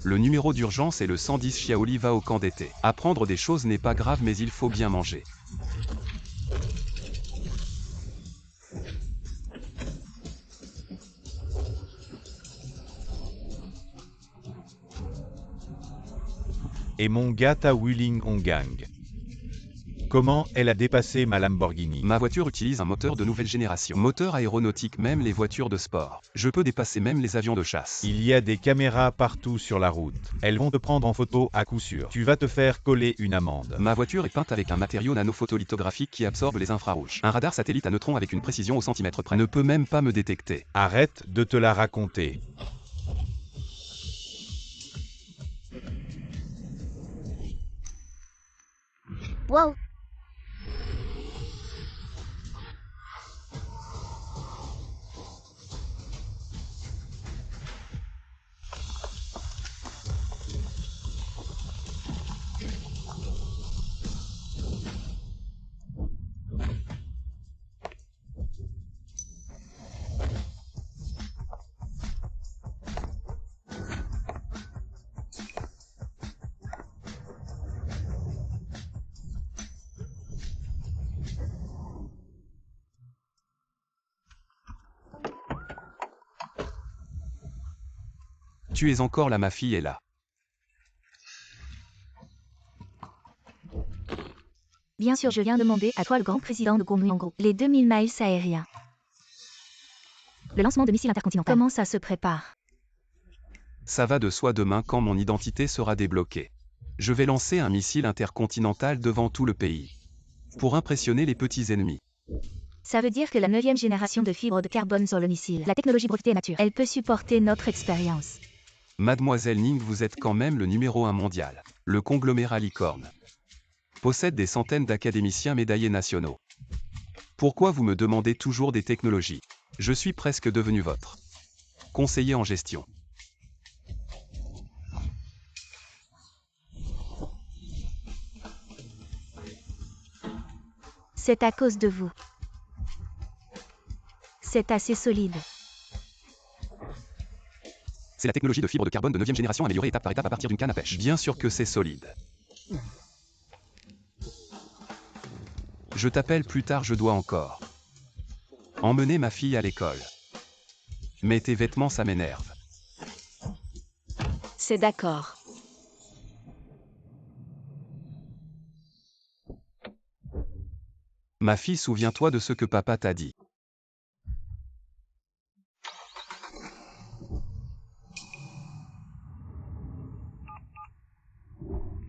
Le numéro d'urgence est le 110. Xiaoli va au camp d'été. Apprendre des choses n'est pas grave mais il faut bien manger. Et mon gars Ta Wuling Ongang. Comment elle a dépassé ma Lamborghini? Ma voiture utilise un moteur de nouvelle génération. Moteur aéronautique, même les voitures de sport. Je peux dépasser même les avions de chasse. Il y a des caméras partout sur la route. Elles vont te prendre en photo à coup sûr. Tu vas te faire coller une amende. Ma voiture est peinte avec un matériau nanophotolithographique qui absorbe les infrarouges. Un radar satellite à neutrons avec une précision au centimètre près ne peut même pas me détecter. Arrête de te la raconter. Wow. Tu es encore là, ma fille est là. Bien sûr, je viens demander à toi le grand président de Gomuyongo. Les 2000 miles aériens. Le lancement de missiles intercontinental. Comment ça se prépare? Ça va de soi demain quand mon identité sera débloquée. Je vais lancer un missile intercontinental devant tout le pays. Pour impressionner les petits ennemis. Ça veut dire que la 9e génération de fibres de carbone sur le missile. La technologie brevetée est mature. Elle peut supporter notre expérience. Mademoiselle Ning, vous êtes quand même le numéro 1 mondial. Le conglomérat Licorne possède des centaines d'académiciens médaillés nationaux. Pourquoi vous me demandez toujours des technologies? Je suis presque devenu votre conseiller en gestion. C'est à cause de vous. C'est assez solide. C'est la technologie de fibre de carbone de 9e génération améliorée étape par étape à partir d'une canne à pêche. Bien sûr que c'est solide. Je t'appelle plus tard, je dois encore emmener ma fille à l'école. Mais tes vêtements, ça m'énerve. C'est d'accord. Ma fille, souviens-toi de ce que papa t'a dit.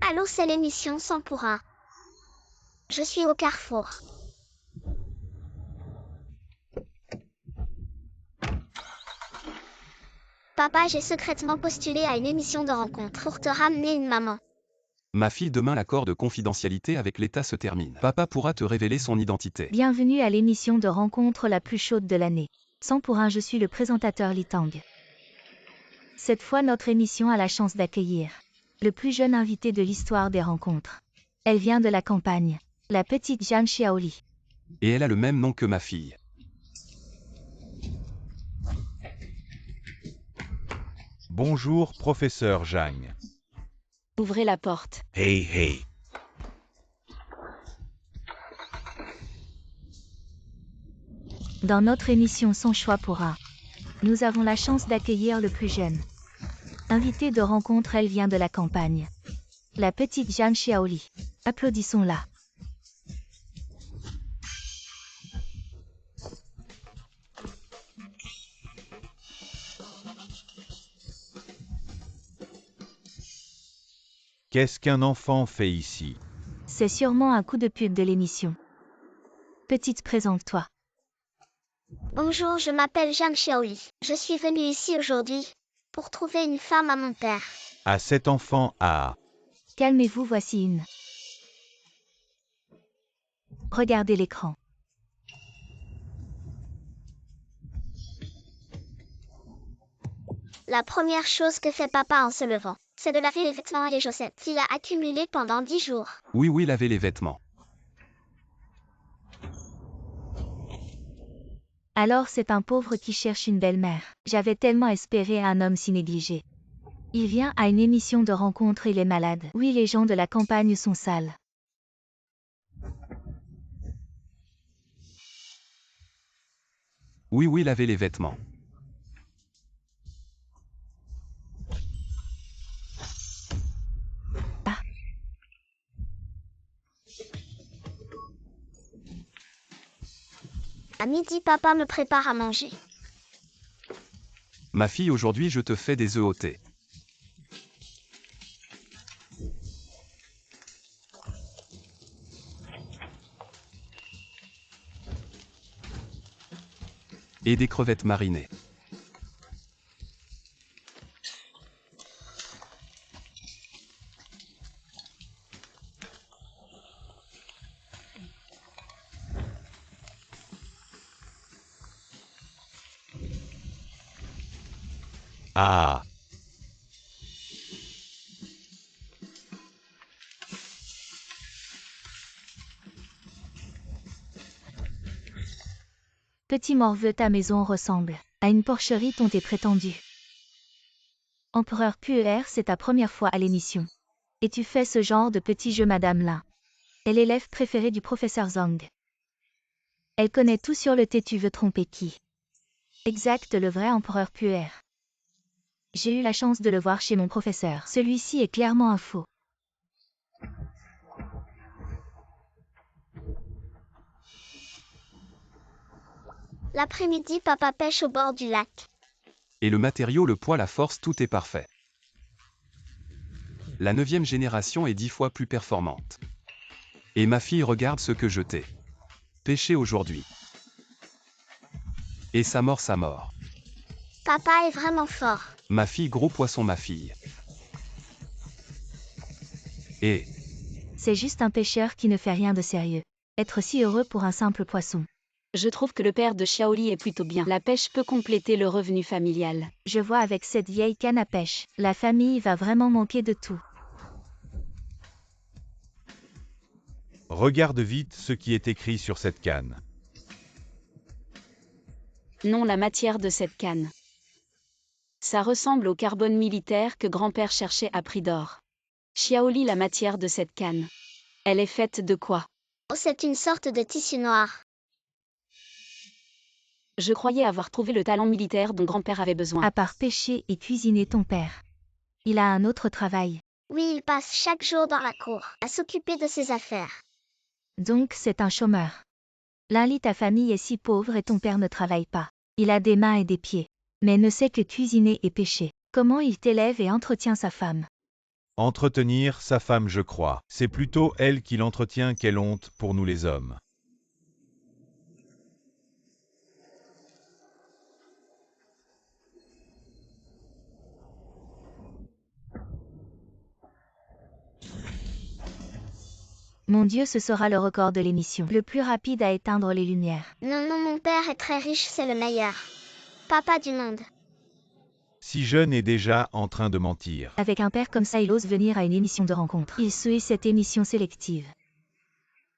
Allô, c'est l'émission 100 pour 1. Je suis au carrefour. Papa, j'ai secrètement postulé à une émission de rencontre pour te ramener une maman. Ma fille, demain l'accord de confidentialité avec l'État se termine. Papa pourra te révéler son identité. Bienvenue à l'émission de rencontre la plus chaude de l'année. 100 pour 1, je suis le présentateur Li Tang. Cette fois, notre émission a la chance d'accueillir le plus jeune invité de l'histoire des rencontres. Elle vient de la campagne, la petite Jeanne Xiaoli. Et elle a le même nom que ma fille. Bonjour, professeur Zhang. Ouvrez la porte. Hey, hey. Dans notre émission Son choix pour un, nous avons la chance d'accueillir le plus jeune invité de rencontre. Elle vient de la campagne, la petite Jeanne Xiaoli. Applaudissons-la. Qu'est-ce qu'un enfant fait ici? C'est sûrement un coup de pub de l'émission. Petite, présente-toi. Bonjour, je m'appelle Jeanne Xiaoli. Je suis venue ici aujourd'hui pour trouver une femme à mon père. À cet enfant a... Calmez-vous, voici une. Regardez l'écran. La première chose que fait papa en se levant, c'est de laver les vêtements et les chaussettes qu'il a accumulées pendant 10 jours. Oui, lavez les vêtements. Alors c'est un pauvre qui cherche une belle-mère. J'avais tellement espéré un homme si négligé. Il vient à une émission de rencontre, il est malade. Oui, les gens de la campagne sont sales. Oui, oui, lavez les vêtements. À midi, papa me prépare à manger. Ma fille, aujourd'hui je te fais des œufs au thé. Et des crevettes marinées. Ah, Petit morveux, ta maison ressemble à une porcherie dont est prétendue. Empereur Puer, c'est ta première fois à l'émission. Et tu fais ce genre de petit jeu, Madame Lin. Elle est l'élève préférée du professeur Zhang. Elle connaît tout sur le thé, tu veux tromper qui? Exact, le vrai empereur Puer. J'ai eu la chance de le voir chez mon professeur. Celui-ci est clairement un faux. L'après-midi, papa pêche au bord du lac. Et le matériau, le poids, la force, tout est parfait. La 9e génération est 10 fois plus performante. Et ma fille, regarde ce que je t'ai pêché aujourd'hui. Et ça mord. Papa est vraiment fort. Ma fille, gros poisson, ma fille. Et C'est juste un pêcheur qui ne fait rien de sérieux. Être si heureux pour un simple poisson. Je trouve que le père de Xiaoli est plutôt bien. La pêche peut compléter le revenu familial. Je vois avec cette vieille canne à pêche, la famille va vraiment manquer de tout. regarde vite ce qui est écrit sur cette canne. Non, la matière de cette canne. Ça ressemble au carbone militaire que grand-père cherchait à prix d'or. Xiaoli, la matière de cette canne. Elle est faite de quoi? Oh, c'est une sorte de tissu noir. Je croyais avoir trouvé le talent militaire dont grand-père avait besoin. À part pêcher et cuisiner, ton père. Il a un autre travail. Oui, il passe chaque jour dans la cour, à s'occuper de ses affaires. Donc c'est un chômeur. Lali, ta famille est si pauvre et ton père ne travaille pas. Il a des mains et des pieds, mais ne sait que cuisiner et pêcher. Comment il t'élève et entretient sa femme? Entretenir sa femme, je crois. C'est plutôt elle qui l'entretient, quelle honte pour nous les hommes. Mon Dieu, ce sera le record de l'émission. Le plus rapide à éteindre les lumières. Non, non, mon père est très riche, c'est le meilleur. Papa du monde. Si jeune est déjà en train de mentir. Avec un père comme ça, il ose venir à une émission de rencontre. Il suit cette émission sélective.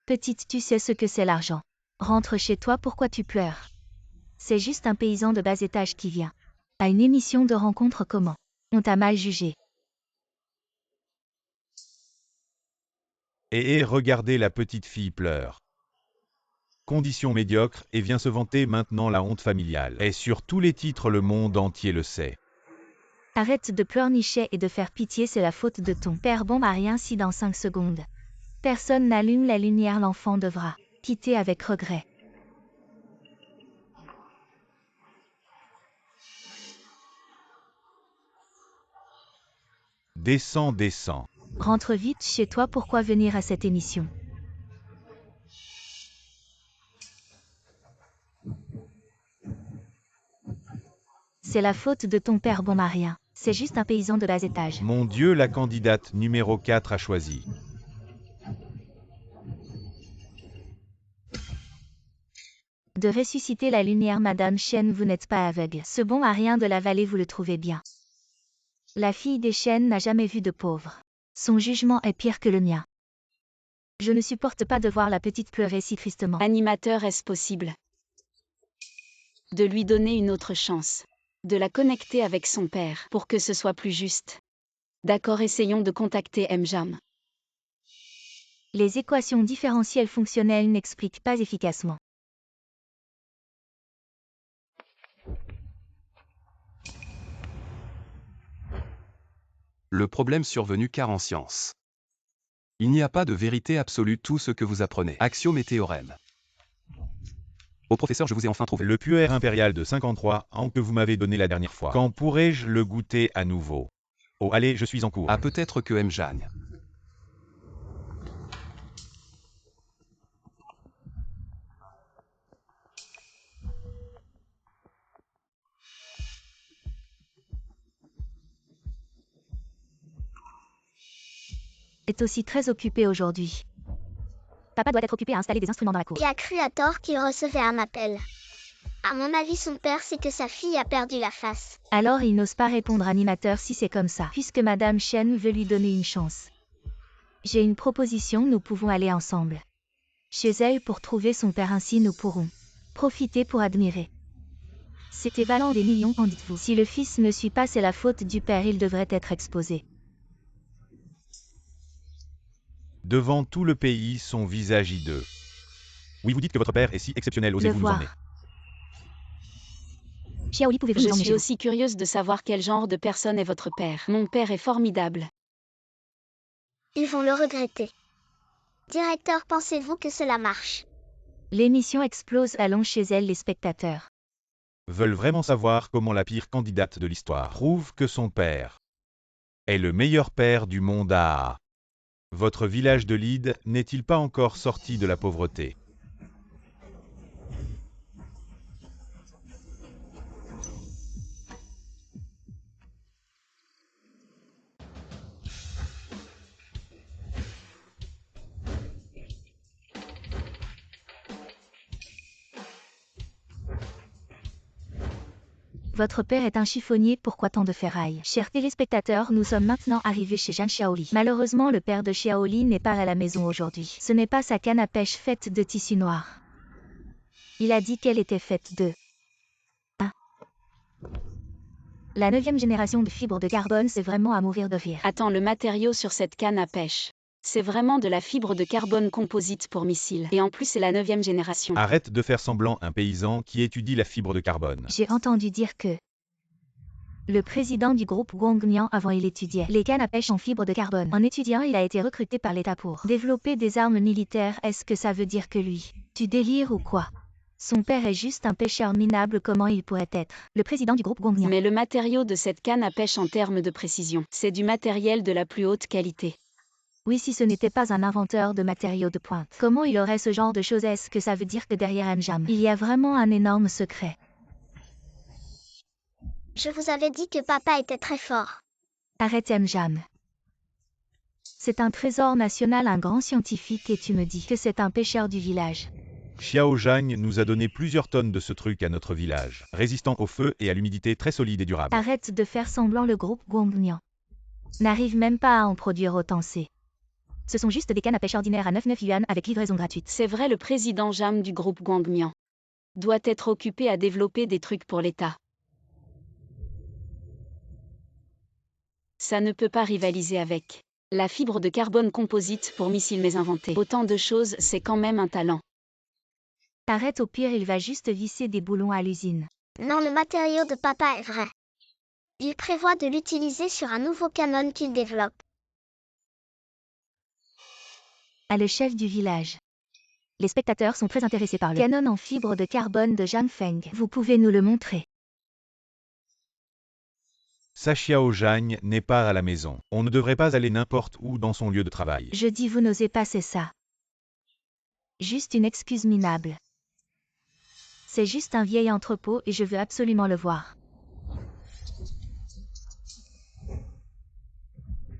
Petite, tu sais ce que c'est l'argent. Rentre chez toi, pourquoi tu pleures? C'est juste un paysan de bas étage qui vient. À une émission de rencontre, comment? On t'a mal jugé. Et regardez, la petite fille pleure. Condition médiocre, et vient se vanter maintenant, la honte familiale. Et sur tous les titres, le monde entier le sait. Arrête de pleurnicher et de faire pitié, c'est la faute de ton père. Bon, à rien si dans 5 secondes. Personne n'allume la lumière, l'enfant devra quitter avec regret. Descends. Rentre vite chez toi, pourquoi venir à cette émission? C'est la faute de ton père, bon, à rien. C'est juste un paysan de bas étage. Mon Dieu, la candidate numéro 4 a choisi. De ressusciter la lumière, Madame Chen, vous n'êtes pas aveugle. Ce bon à rien de la vallée, vous le trouvez bien. La fille des Chen n'a jamais vu de pauvre. Son jugement est pire que le mien. Je ne supporte pas de voir la petite pleurer si tristement. Animateur, est-ce possible de lui donner une autre chance? De la connecter avec son père pour que ce soit plus juste. D'accord, essayons de contacter Mjam. Les équations différentielles fonctionnelles n'expliquent pas efficacement. Le problème survenu car en science. Il n'y a pas de vérité absolue tout ce que vous apprenez. Axiome et théorème. Oh professeur, je vous ai enfin trouvé. Le puer impérial de 53 ans que vous m'avez donné la dernière fois. Quand pourrais-je le goûter à nouveau? Oh allez, je suis en cours. Ah peut-être que Mjagne. Est aussi très occupé aujourd'hui. Papa doit être occupé à installer des instruments dans la cour. Il a cru à tort qu'il recevait un appel. À mon avis, son père sait que sa fille a perdu la face. Alors il n'ose pas répondre animateur si c'est comme ça, puisque Madame Chen veut lui donner une chance. J'ai une proposition, nous pouvons aller ensemble. Chez elle pour trouver son père, ainsi nous pourrons profiter pour admirer. C'était valant des millions, en dites-vous. Si le fils ne suit pas, c'est la faute du père, il devrait être exposé. Devant tout le pays, son visage hideux. Oui, vous dites que votre père est si exceptionnel, osez-vous nous emmener? Xiaoli, pouvez-vous Je nous emmener suis chez vous? aussi curieuse de savoir quel genre de personne est votre père. Mon père est formidable. Ils vont le regretter. Directeur, pensez-vous que cela marche? L'émission explose, allons chez elle les spectateurs. Veulent vraiment savoir comment la pire candidate de l'histoire prouve que son père est le meilleur père du monde à... Votre village de Lide n'est-il pas encore sorti de la pauvreté? Votre père est un chiffonnier, pourquoi tant de ferraille? Chers téléspectateurs, nous sommes maintenant arrivés chez Zhang Xiaoli. Malheureusement, le père de Xiaoli n'est pas à la maison aujourd'hui. Ce n'est pas sa canne à pêche faite de tissu noir. Il a dit qu'elle était faite de... La 9e génération de fibres de carbone, c'est vraiment à mourir de rire. Attends, le matériau sur cette canne à pêche. C'est vraiment de la fibre de carbone composite pour missiles. Et en plus, c'est la 9e génération. Arrête de faire semblant un paysan qui étudie la fibre de carbone. J'ai entendu dire que le président du groupe Guangmian, avant il étudiait les cannes à pêche en fibre de carbone. En étudiant, il a été recruté par l'État pour développer des armes militaires. Est-ce que ça veut dire que lui, tu délires ou quoi? Son père est juste un pêcheur minable, comment il pourrait être le président du groupe Guangmian? Mais le matériau de cette canne à pêche en termes de précision, c'est du matériel de la plus haute qualité. Oui, si ce n'était pas un inventeur de matériaux de pointe. Comment il aurait ce genre de choses? Est-ce que ça veut dire que derrière Mjam, il y a vraiment un énorme secret? Je vous avais dit que papa était très fort. Arrête Mjam. C'est un trésor national, un grand scientifique, et tu me dis que c'est un pêcheur du village. Xiao Zhang nous a donné plusieurs tonnes de ce truc à notre village, résistant au feu et à l'humidité, très solide et durable. Arrête de faire semblant, le groupe Guangmian n'arrive même pas à en produire autant. Ce sont juste des cannes à pêche ordinaires à 99 yuan avec livraison gratuite. C'est vrai, le président Jam du groupe Guangmian doit être occupé à développer des trucs pour l'État. Ça ne peut pas rivaliser avec la fibre de carbone composite pour missiles mais inventée. Autant de choses, c'est quand même un talent. Arrête, au pire il va juste visser des boulons à l'usine. Non, le matériau de papa est vrai. Il prévoit de l'utiliser sur un nouveau canon qu'il développe. À le chef du village. Les spectateurs sont très intéressés par le canon en fibre de carbone de Zhang Feng. Vous pouvez nous le montrer? Sa Xiao Zhang n'est pas à la maison. On ne devrait pas aller n'importe où dans son lieu de travail. Je dis vous n'osez pas, c'est ça. Juste une excuse minable. C'est juste un vieil entrepôt et je veux absolument le voir.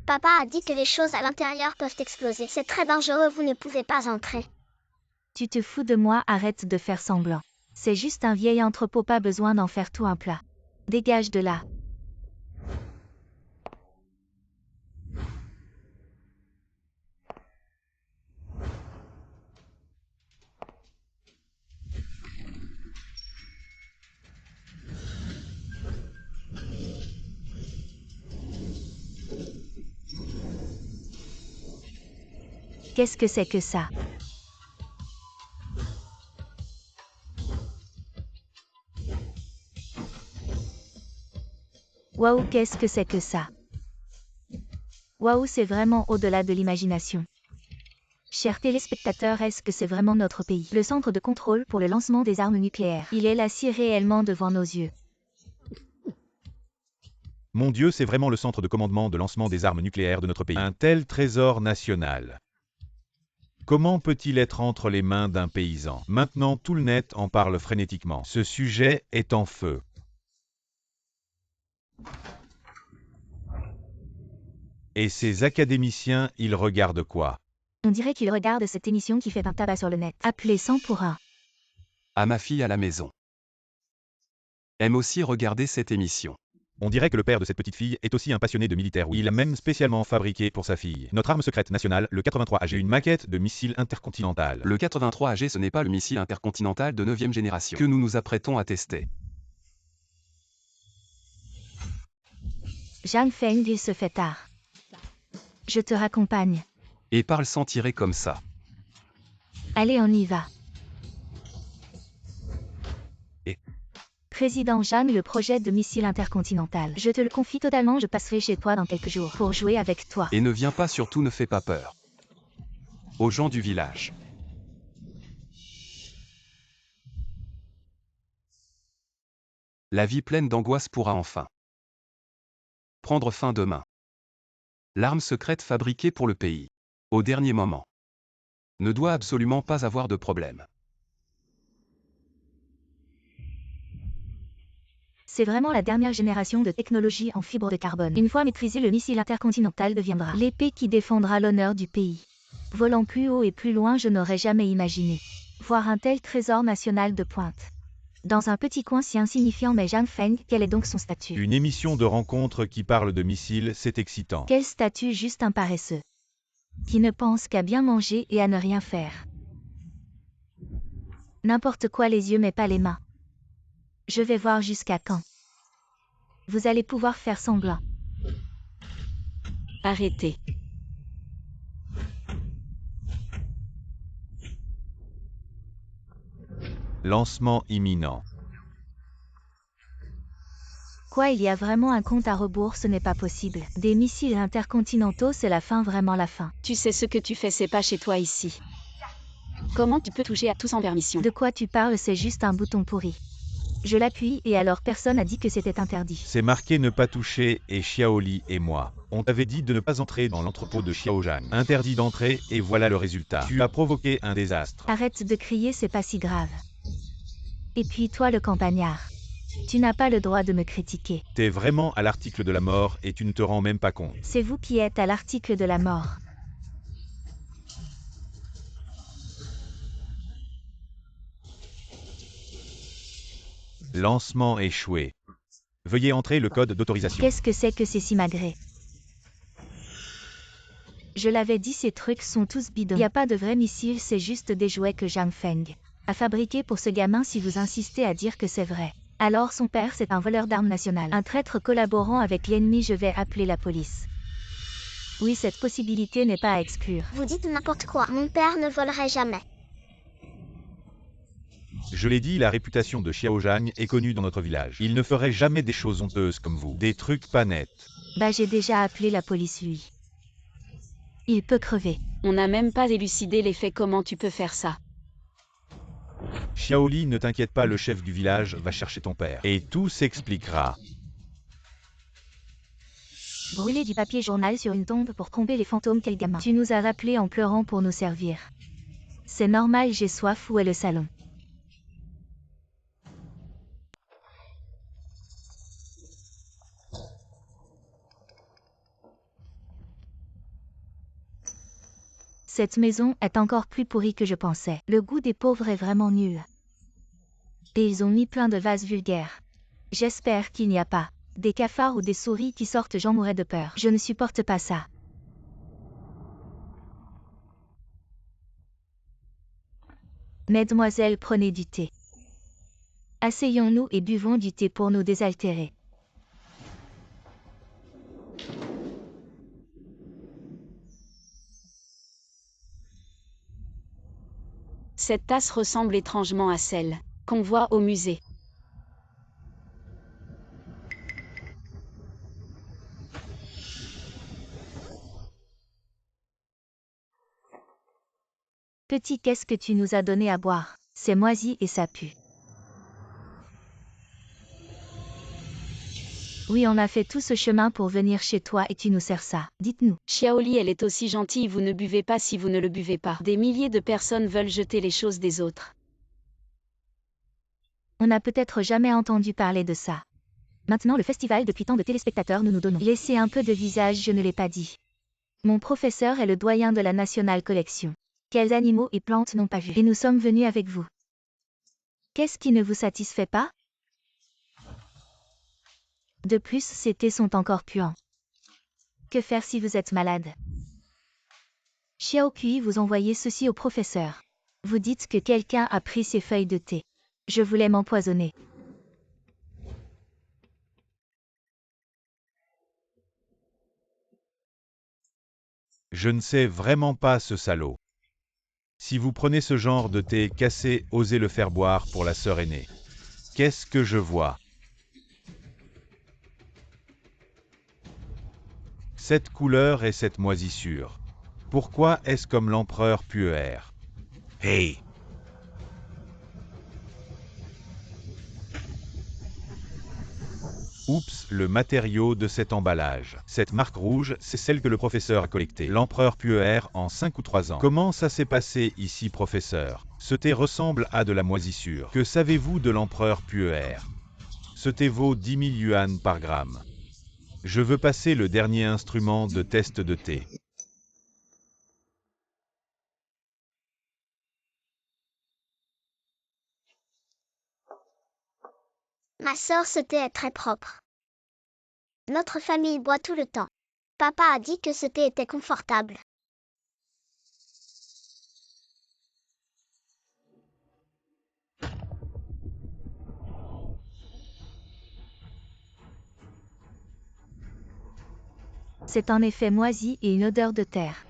Papa a dit que les choses à l'intérieur peuvent exploser. C'est très dangereux, vous ne pouvez pas entrer. Tu te fous de moi, arrête de faire semblant. C'est juste un vieil entrepôt, pas besoin d'en faire tout un plat. Dégage de là. Qu'est-ce que c'est que ça? Waouh, qu'est-ce que c'est que ça? Waouh, c'est vraiment au-delà de l'imagination. Chers téléspectateurs, est-ce que c'est vraiment notre pays? Le centre de contrôle pour le lancement des armes nucléaires. Il est là si réellement devant nos yeux. Mon Dieu, c'est vraiment le centre de commandement de lancement des armes nucléaires de notre pays. Un tel trésor national. Comment peut-il être entre les mains d'un paysan? Maintenant, tout le net en parle frénétiquement. Ce sujet est en feu. Et ces académiciens, ils regardent quoi? On dirait qu'ils regardent cette émission qui fait un tabac sur le net. Appelez 100 pour 1. À ma fille à la maison. Aime aussi regarder cette émission. On dirait que le père de cette petite fille est aussi un passionné de militaire. Il a même spécialement fabriqué pour sa fille notre arme secrète nationale, le 83 AG, une maquette de missile intercontinental. Le 83 AG, ce n'est pas le missile intercontinental de 9e génération que nous nous apprêtons à tester. Zhang Feng, il se fait tard. Je te raccompagne. Et parle sans tirer comme ça. Allez, on y va. Et Président Zhang, le projet de missile intercontinental. Je te le confie totalement, je passerai chez toi dans quelques jours pour jouer avec toi. Et ne viens pas, surtout ne fais pas peur aux gens du village. La vie pleine d'angoisse pourra enfin prendre fin demain. L'arme secrète fabriquée pour le pays, au dernier moment, ne doit absolument pas avoir de problème. C'est vraiment la dernière génération de technologie en fibre de carbone. Une fois maîtrisé, le missile intercontinental deviendra l'épée qui défendra l'honneur du pays. Volant plus haut et plus loin, je n'aurais jamais imaginé voir un tel trésor national de pointe. Dans un petit coin si insignifiant, mais Zhang Feng, quel est donc son statut? une émission de rencontre qui parle de missiles, c'est excitant. Quel statut? Juste un paresseux qui ne pense qu'à bien manger et à ne rien faire. N'importe quoi, les yeux mais pas les mains. Je vais voir jusqu'à quand vous allez pouvoir faire semblant. Arrêtez. Lancement imminent. Quoi, il y a vraiment un compte à rebours? Ce n'est pas possible. Des missiles intercontinentaux, c'est la fin, vraiment la fin. Tu sais ce que tu fais, c'est pas chez toi ici. Comment tu peux toucher à tout sans permission? De quoi tu parles? C'est juste un bouton pourri. Je l'appuie et alors personne a dit que c'était interdit. C'est marqué ne pas toucher et Xiaoli et moi. On t'avait dit de ne pas entrer dans l'entrepôt de Xiaozhang. Interdit d'entrer et voilà le résultat. Tu as provoqué un désastre. Arrête de crier, c'est pas si grave. Et puis toi le campagnard, tu n'as pas le droit de me critiquer. T'es vraiment à l'article de la mort et tu ne te rends même pas compte. C'est vous qui êtes à l'article de la mort. Lancement échoué. Veuillez entrer le code d'autorisation. Qu'est-ce que c'est que ces simagrées? Je l'avais dit, ces trucs sont tous bidons. Il n'y a pas de vrais missiles, c'est juste des jouets que Zhang Feng a fabriqués pour ce gamin. Si vous insistez à dire que c'est vrai, alors son père c'est un voleur d'armes nationales, un traître collaborant avec l'ennemi. Je vais appeler la police. Oui, cette possibilité n'est pas à exclure. Vous dites n'importe quoi. Mon père ne volerait jamais. Je l'ai dit, la réputation de Xiaozhang est connue dans notre village. Il ne ferait jamais des choses honteuses comme vous. Des trucs pas nets. Bah, j'ai déjà appelé la police, lui. Il peut crever. On n'a même pas élucidé les faits. Comment tu peux faire ça? Xiaoli, ne t'inquiète pas, le chef du village va chercher ton père. Et tout s'expliquera. Brûler du papier journal sur une tombe pour tromper les fantômes, quel gamin. Tu nous as rappelés en pleurant pour nous servir. C'est normal, j'ai soif. Où est le salon? Cette maison est encore plus pourrie que je pensais. Le goût des pauvres est vraiment nul. Et ils ont mis plein de vases vulgaires. J'espère qu'il n'y a pas des cafards ou des souris qui sortent, j'en mourrais de peur. Je ne supporte pas ça. Mesdemoiselles, prenez du thé. Asseyons-nous et buvons du thé pour nous désaltérer. Cette tasse ressemble étrangement à celle qu'on voit au musée. Petit, qu'est-ce que tu nous as donné à boire? C'est moisi et ça pue. Oui, on a fait tout ce chemin pour venir chez toi et tu nous sers ça. Dites-nous. Xiaoli, elle est aussi gentille, vous ne buvez pas si vous ne le buvez pas. Des milliers de personnes veulent jeter les choses des autres. On n'a peut-être jamais entendu parler de ça. Maintenant le festival, depuis tant de téléspectateurs, nous nous donnons. Laissez un peu de visage, je ne l'ai pas dit. Mon professeur est le doyen de la National Collection. Quels animaux et plantes n'ont pas vu? Et nous sommes venus avec vous. Qu'est-ce qui ne vous satisfait pas? De plus, ces thés sont encore puants. Que faire si vous êtes malade? Xiao Kui, vous envoyez ceci au professeur. Vous dites que quelqu'un a pris ces feuilles de thé. Je voulais m'empoisonner. Je ne sais vraiment pas ce salaud. Si vous prenez ce genre de thé cassé, osez le faire boire pour la sœur aînée. Qu'est-ce que je vois? Cette couleur et cette moisissure. Pourquoi est-ce comme l'empereur Puer? Hey! Oups, le matériau de cet emballage. Cette marque rouge, c'est celle que le professeur a collectée. L'empereur Puer en 5 ou 3 ans. Comment ça s'est passé ici, professeur? Ce thé ressemble à de la moisissure. Que savez-vous de l'empereur Puer? Ce thé vaut 10 000 yuan par gramme. Je veux passer le dernier instrument de test de thé. Ma sœur, ce thé est très propre. Notre famille boit tout le temps. Papa a dit que ce thé était confortable. C'est en effet moisi et une odeur de terre.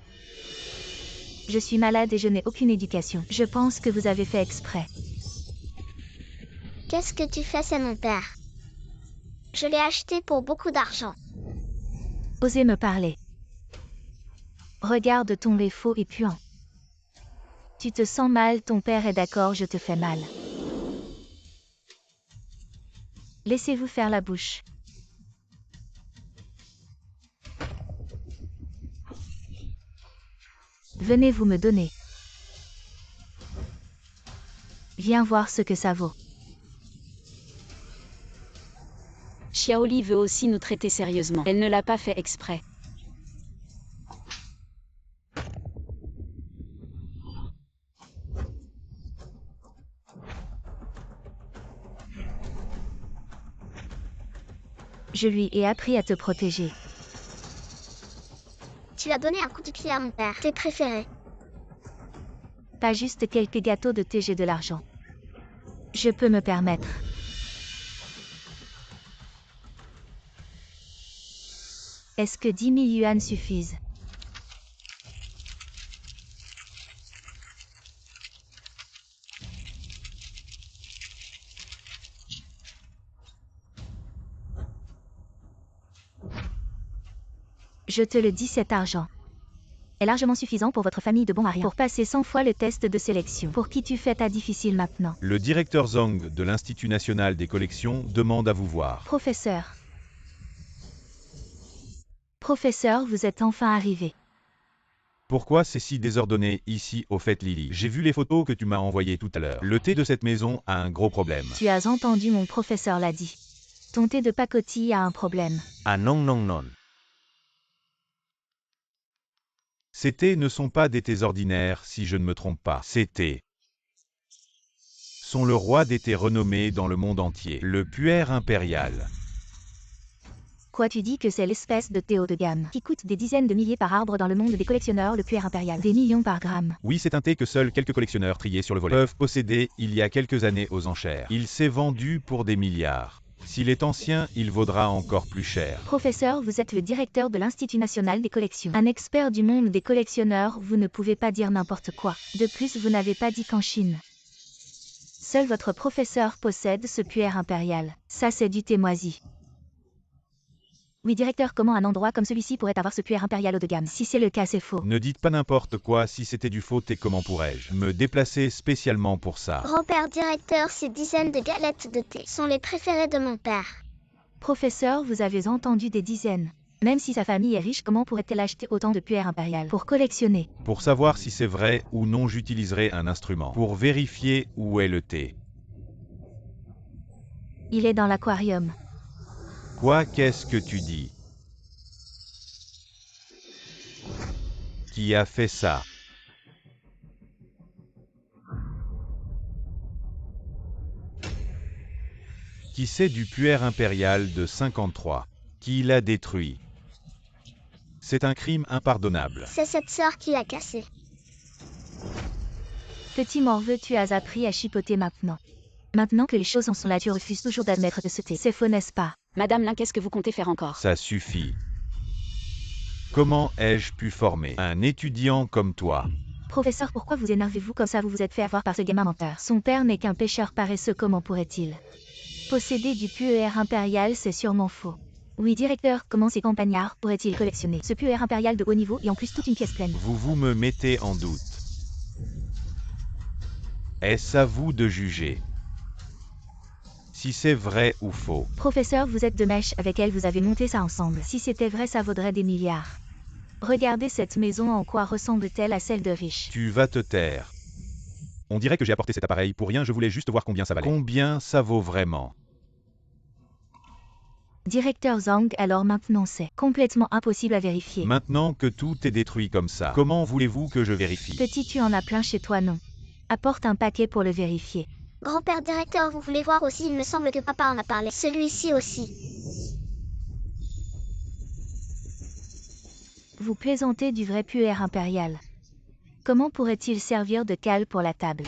Je suis malade et je n'ai aucune éducation. Je pense que vous avez fait exprès. Qu'est-ce que tu fais, c'est mon père. Je l'ai acheté pour beaucoup d'argent. Osez me parler. Regarde ton lait faux et puant. Tu te sens mal, ton père est d'accord, je te fais mal. Laissez-vous faire la bouche. Venez vous me donner. Viens voir ce que ça vaut. Xiaoli veut aussi nous traiter sérieusement. Elle ne l'a pas fait exprès. Je lui ai appris à te protéger. Tu as donné un coup de pied à mon père. Tes préférés. Pas juste quelques gâteaux de thé, j'ai de l'argent. Je peux me permettre. Est-ce que 10 000 yuan suffisent? Je te le dis, cet argent est largement suffisant pour votre famille de bons mariés pour passer 100 fois le test de sélection. Pour qui tu fais ta difficile maintenant? Le directeur Zhang de l'Institut national des collections demande à vous voir. Professeur. Professeur, vous êtes enfin arrivé. Pourquoi c'est si désordonné ici au fait, Lily? J'ai vu les photos que tu m'as envoyées tout à l'heure. Le thé de cette maison a un gros problème. Tu as entendu, mon professeur l'a dit. Ton thé de pacotille a un problème. Ah non, non, non. Ces thés ne sont pas des thés ordinaires, si je ne me trompe pas. Ces thés sont le roi des thés renommés dans le monde entier, le Puer impérial. Quoi, tu dis que c'est l'espèce de thé haut de gamme qui coûte des dizaines de milliers par arbre dans le monde des collectionneurs, le Puer impérial, des millions par gramme. Oui, c'est un thé que seuls quelques collectionneurs triés sur le volet peuvent posséder il y a quelques années aux enchères. Il s'est vendu pour des milliards. S'il est ancien, il vaudra encore plus cher. Professeur, vous êtes le directeur de l'Institut national des collections. Un expert du monde des collectionneurs, vous ne pouvez pas dire n'importe quoi. De plus, vous n'avez pas dit qu'en Chine. Seul votre professeur possède ce puer impérial. Ça, c'est du thé moisi. Oui, directeur, comment un endroit comme celui-ci pourrait avoir ce puer impérial haut de gamme? Si c'est le cas, c'est faux. Ne dites pas n'importe quoi, si c'était du faux thé, comment pourrais-je me déplacer spécialement pour ça? Grand-père directeur, ces dizaines de galettes de thé sont les préférées de mon père. Professeur, vous avez entendu des dizaines. Même si sa famille est riche, comment pourrait-elle acheter autant de puer impérial pour collectionner? Pour savoir si c'est vrai ou non, j'utiliserai un instrument pour vérifier où est le thé. Il est dans l'aquarium. Quoi? Qu'est-ce que tu dis? Qui a fait ça? Qui c'est du puer impérial de 53? Qui l'a détruit? C'est un crime impardonnable. C'est cette sœur qui l'a cassé. Petit morveux, tu as appris à chipoter maintenant. Maintenant que les choses en sont là, tu refuses toujours d'admettre de ce thé. C'est faux, n'est-ce pas? Madame Lin, qu'est-ce que vous comptez faire encore? Ça suffit. Comment ai-je pu former un étudiant comme toi? Professeur, pourquoi vous énervez-vous comme ça? Vous vous êtes fait avoir par ce gamin menteur. Son père n'est qu'un pêcheur paresseux, comment pourrait-il posséder du puer impérial? C'est sûrement faux. Oui, directeur, comment ces campagnards pourraient-ils collectionner ce puer impérial de haut niveau et en plus toute une pièce pleine? Vous me mettez en doute. Est-ce à vous de juger si c'est vrai ou faux? Professeur, vous êtes de mèche avec elle, vous avez monté ça ensemble. Si c'était vrai, ça vaudrait des milliards. Regardez cette maison, en quoi ressemble-t-elle à celle de riches? Tu vas te taire. On dirait que j'ai apporté cet appareil pour rien, je voulais juste voir combien ça valait. Combien ça vaut vraiment? Directeur Zhang, alors maintenant c'est complètement impossible à vérifier. Maintenant que tout est détruit comme ça, comment voulez-vous que je vérifie? Petit, tu en as plein chez toi, non? Apporte un paquet pour le vérifier. Grand-père directeur, vous voulez voir aussi? Il me semble que papa en a parlé. Celui-ci aussi. Vous plaisantez, du vrai puer impérial. Comment pourrait-il servir de cale pour la table?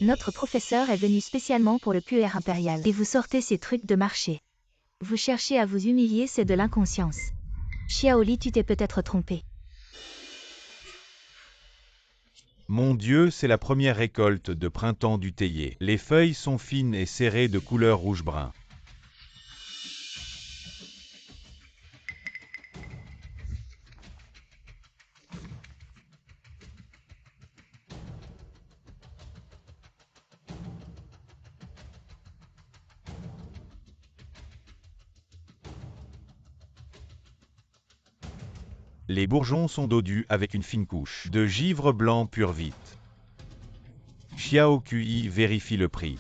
Notre professeur est venu spécialement pour le puer impérial. Et vous sortez ces trucs de marché. Vous cherchez à vous humilier, c'est de l'inconscience. Xiaoli, tu t'es peut-être trompé. Mon Dieu, c'est la première récolte de printemps du théier. Les feuilles sont fines et serrées de couleur rouge-brun. Les bourgeons sont dodus avec une fine couche de givre blanc pur vite. Xiao QI vérifie le prix.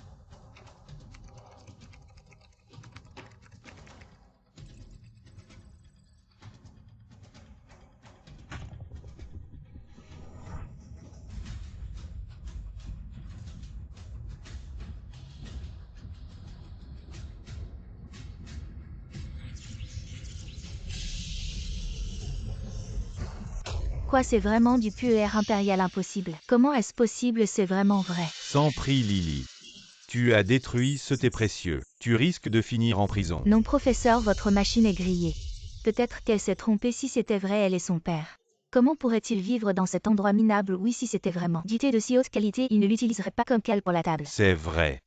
Quoi, c'est vraiment du puer impérial impossible? Comment est-ce possible? C'est vraiment vrai. Sans prix, Lily. Tu as détruit ce thé précieux. Tu risques de finir en prison. Non, professeur, votre machine est grillée. Peut-être qu'elle s'est trompée. Si c'était vrai, elle est son père. Comment pourrait-il vivre dans cet endroit minable? Oui, si c'était vraiment du thé de si haute qualité, il ne l'utiliserait pas comme cale pour la table. C'est vrai.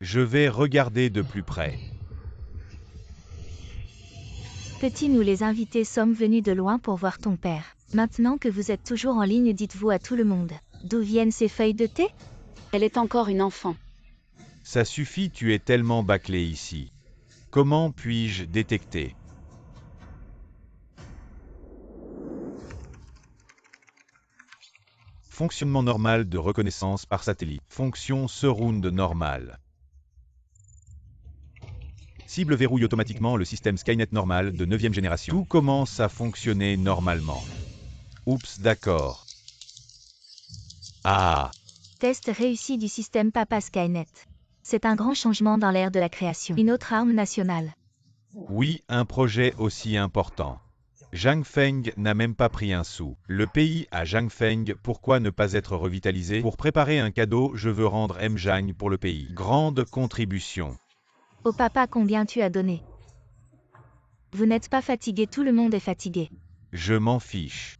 Je vais regarder de plus près. Petit, nous les invités sommes venus de loin pour voir ton père. Maintenant que vous êtes toujours en ligne, dites-vous à tout le monde. D'où viennent ces feuilles de thé? Elle est encore une enfant. Ça suffit, tu es tellement bâclé ici. Comment puis-je détecter? Fonctionnement normal de reconnaissance par satellite. Fonction surround normale. Cible verrouille automatiquement le système Skynet normal de 9e génération. Tout commence à fonctionner normalement. Oups, d'accord. Ah! Test réussi du système Papa Skynet. C'est un grand changement dans l'ère de la création. Une autre arme nationale. Oui, un projet aussi important. Zhang Feng n'a même pas pris un sou. Le pays à Zhang Feng, pourquoi ne pas être revitalisé? Pour préparer un cadeau, je veux rendre M. Zhang pour le pays. Grande contribution. Oh papa, combien tu as donné? Vous n'êtes pas fatigué, tout le monde est fatigué. Je m'en fiche.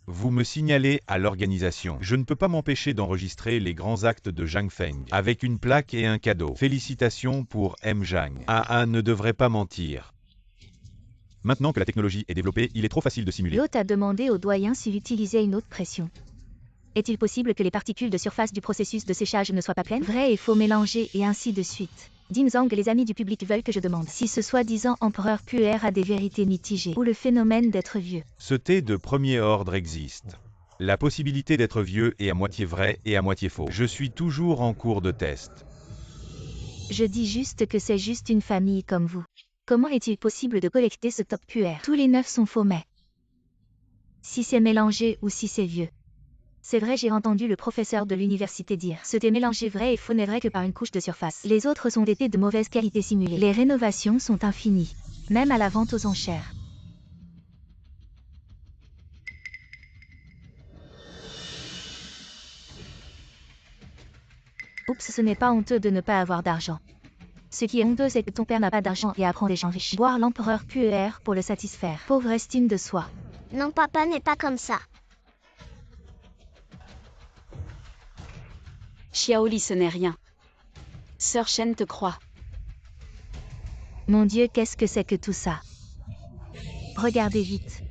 Vous me signalez à l'organisation. Je ne peux pas m'empêcher d'enregistrer les grands actes de Zhang Feng, avec une plaque et un cadeau. Félicitations pour M. Zhang. AA ne devrait pas mentir. Maintenant que la technologie est développée, il est trop facile de simuler. L'hôte a demandé au doyen s'il utilisait une haute pression. Est-il possible que les particules de surface du processus de séchage ne soient pas pleines? Vrai et faux mélangés et ainsi de suite. Dim Zhang et les amis du public veulent que je demande si ce soi-disant empereur puer a des vérités mitigées ou le phénomène d'être vieux. Ce thé de premier ordre existe. La possibilité d'être vieux est à moitié vrai et à moitié faux. Je suis toujours en cours de test. Je dis juste que c'est juste une famille comme vous. Comment est-il possible de collecter ce top puer? Tous les 9 sont faux mais... Si c'est mélangé ou si c'est vieux. C'est vrai, j'ai entendu le professeur de l'université dire. Ce thé mélangé vrai et faux n'est vrai que par une couche de surface. Les autres sont des thés de mauvaise qualité simulés. Les rénovations sont infinies, même à la vente aux enchères. Oups, ce n'est pas honteux de ne pas avoir d'argent. Ce qui est honteux, c'est que ton père n'a pas d'argent et apprend des gens riches. Boire l'empereur puer pour le satisfaire. Pauvre estime de soi. Non, papa n'est pas comme ça. Xiaoli, ce n'est rien. Sœur Shen te croit. Mon Dieu, qu'est-ce que c'est que tout ça? Regardez vite.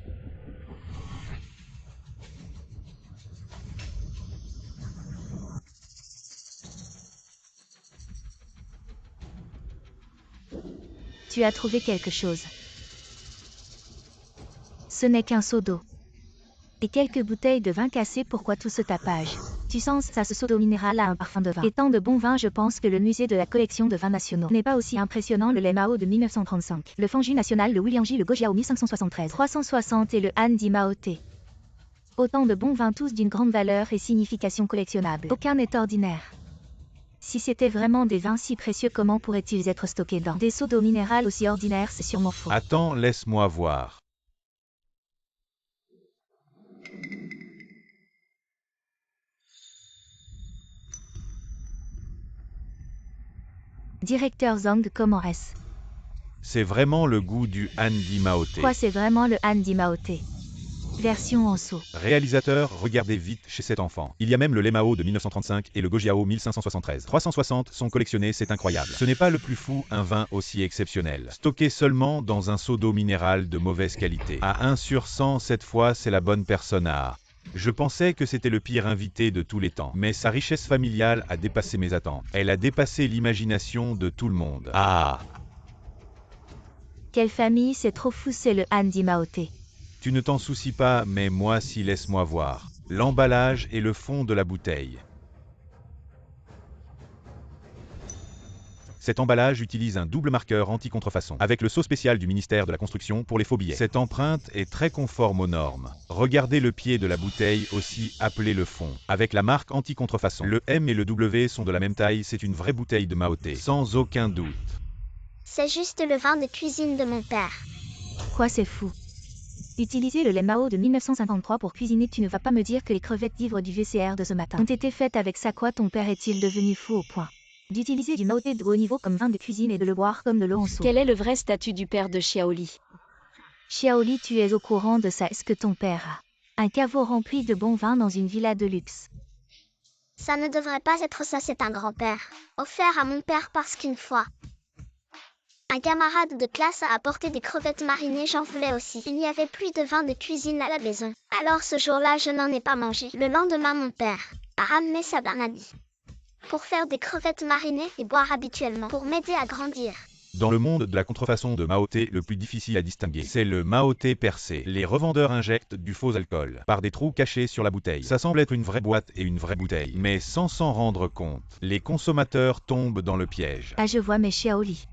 Tu as trouvé quelque chose. Ce n'est qu'un seau d'eau. Et quelques bouteilles de vin cassées, pourquoi tout ce tapage? Tu sens ça, ce seau d'eau minérale a un parfum de vin. Étant de bon vin, je pense que le musée de la collection de vins nationaux n'est pas aussi impressionnant. Le lait Mao de 1935, le Fanju national, le Wuliangji, le Gojiao 1573, 360 et le Han Di Mao Té. Autant de bons vins, tous d'une grande valeur et signification collectionnable. Aucun n'est ordinaire. Si c'était vraiment des vins si précieux, comment pourraient-ils être stockés dans des seaux d'eau minérale aussi ordinaires? C'est sûrement faux. Attends, laisse-moi voir. Directeur Zhang, comment est-ce? C'est vraiment le goût du Han Di Mao Té. Quoi, c'est vraiment le Han Di Mao Té? Version en seau. Réalisateur, regardez vite chez cet enfant. Il y a même le lait Mao de 1935 et le Gojiao 1573. 360 sont collectionnés, c'est incroyable. Ce n'est pas le plus fou, un vin aussi exceptionnel. Stocké seulement dans un seau d'eau minérale de mauvaise qualité. À 1 sur 100, cette fois, c'est la bonne personne à... Je pensais que c'était le pire invité de tous les temps, mais sa richesse familiale a dépassé mes attentes. Elle a dépassé l'imagination de tout le monde. Ah! Quelle famille, c'est trop fou, c'est le Han Di Mao Té. Tu ne t'en soucies pas, mais moi si, laisse-moi voir. L'emballage et le fond de la bouteille. Cet emballage utilise un double marqueur anti-contrefaçon, avec le sceau spécial du ministère de la Construction pour les faux billets. Cette empreinte est très conforme aux normes. Regardez le pied de la bouteille, aussi appelé le fond, avec la marque anti-contrefaçon. Le M et le W sont de la même taille, c'est une vraie bouteille de Mao Té, sans aucun doute. C'est juste le vin de cuisine de mon père. Quoi, c'est fou? Utiliser le lait Mao de 1953 pour cuisiner, tu ne vas pas me dire que les crevettes d'ivre du VCR de ce matin ont été faites avec ça? Quoi, ton père est-il devenu fou au point d'utiliser du Mao Té de haut niveau comme vin de cuisine et de le boire comme de l'eau en seau? Quel est le vrai statut du père de Xiaoli? Xiaoli, tu es au courant de ça? Est-ce que ton père a un caveau rempli de bons vins dans une villa de luxe? Ça ne devrait pas être ça, c'est un grand-père. Offert à mon père parce qu'une fois, un camarade de classe a apporté des crevettes marinées, j'en voulais aussi. Il n'y avait plus de vin de cuisine à la maison. Alors ce jour-là, je n'en ai pas mangé. Le lendemain, mon père a ramené sa bananie pour faire des crevettes marinées et boire habituellement pour m'aider à grandir. Dans le monde de la contrefaçon de Mao Té, le plus difficile à distinguer, c'est le Mao Té percé. Les revendeurs injectent du faux alcool par des trous cachés sur la bouteille. Ça semble être une vraie boîte et une vraie bouteille, mais sans s'en rendre compte. Les consommateurs tombent dans le piège. Ah, je vois, mais Xiaoli,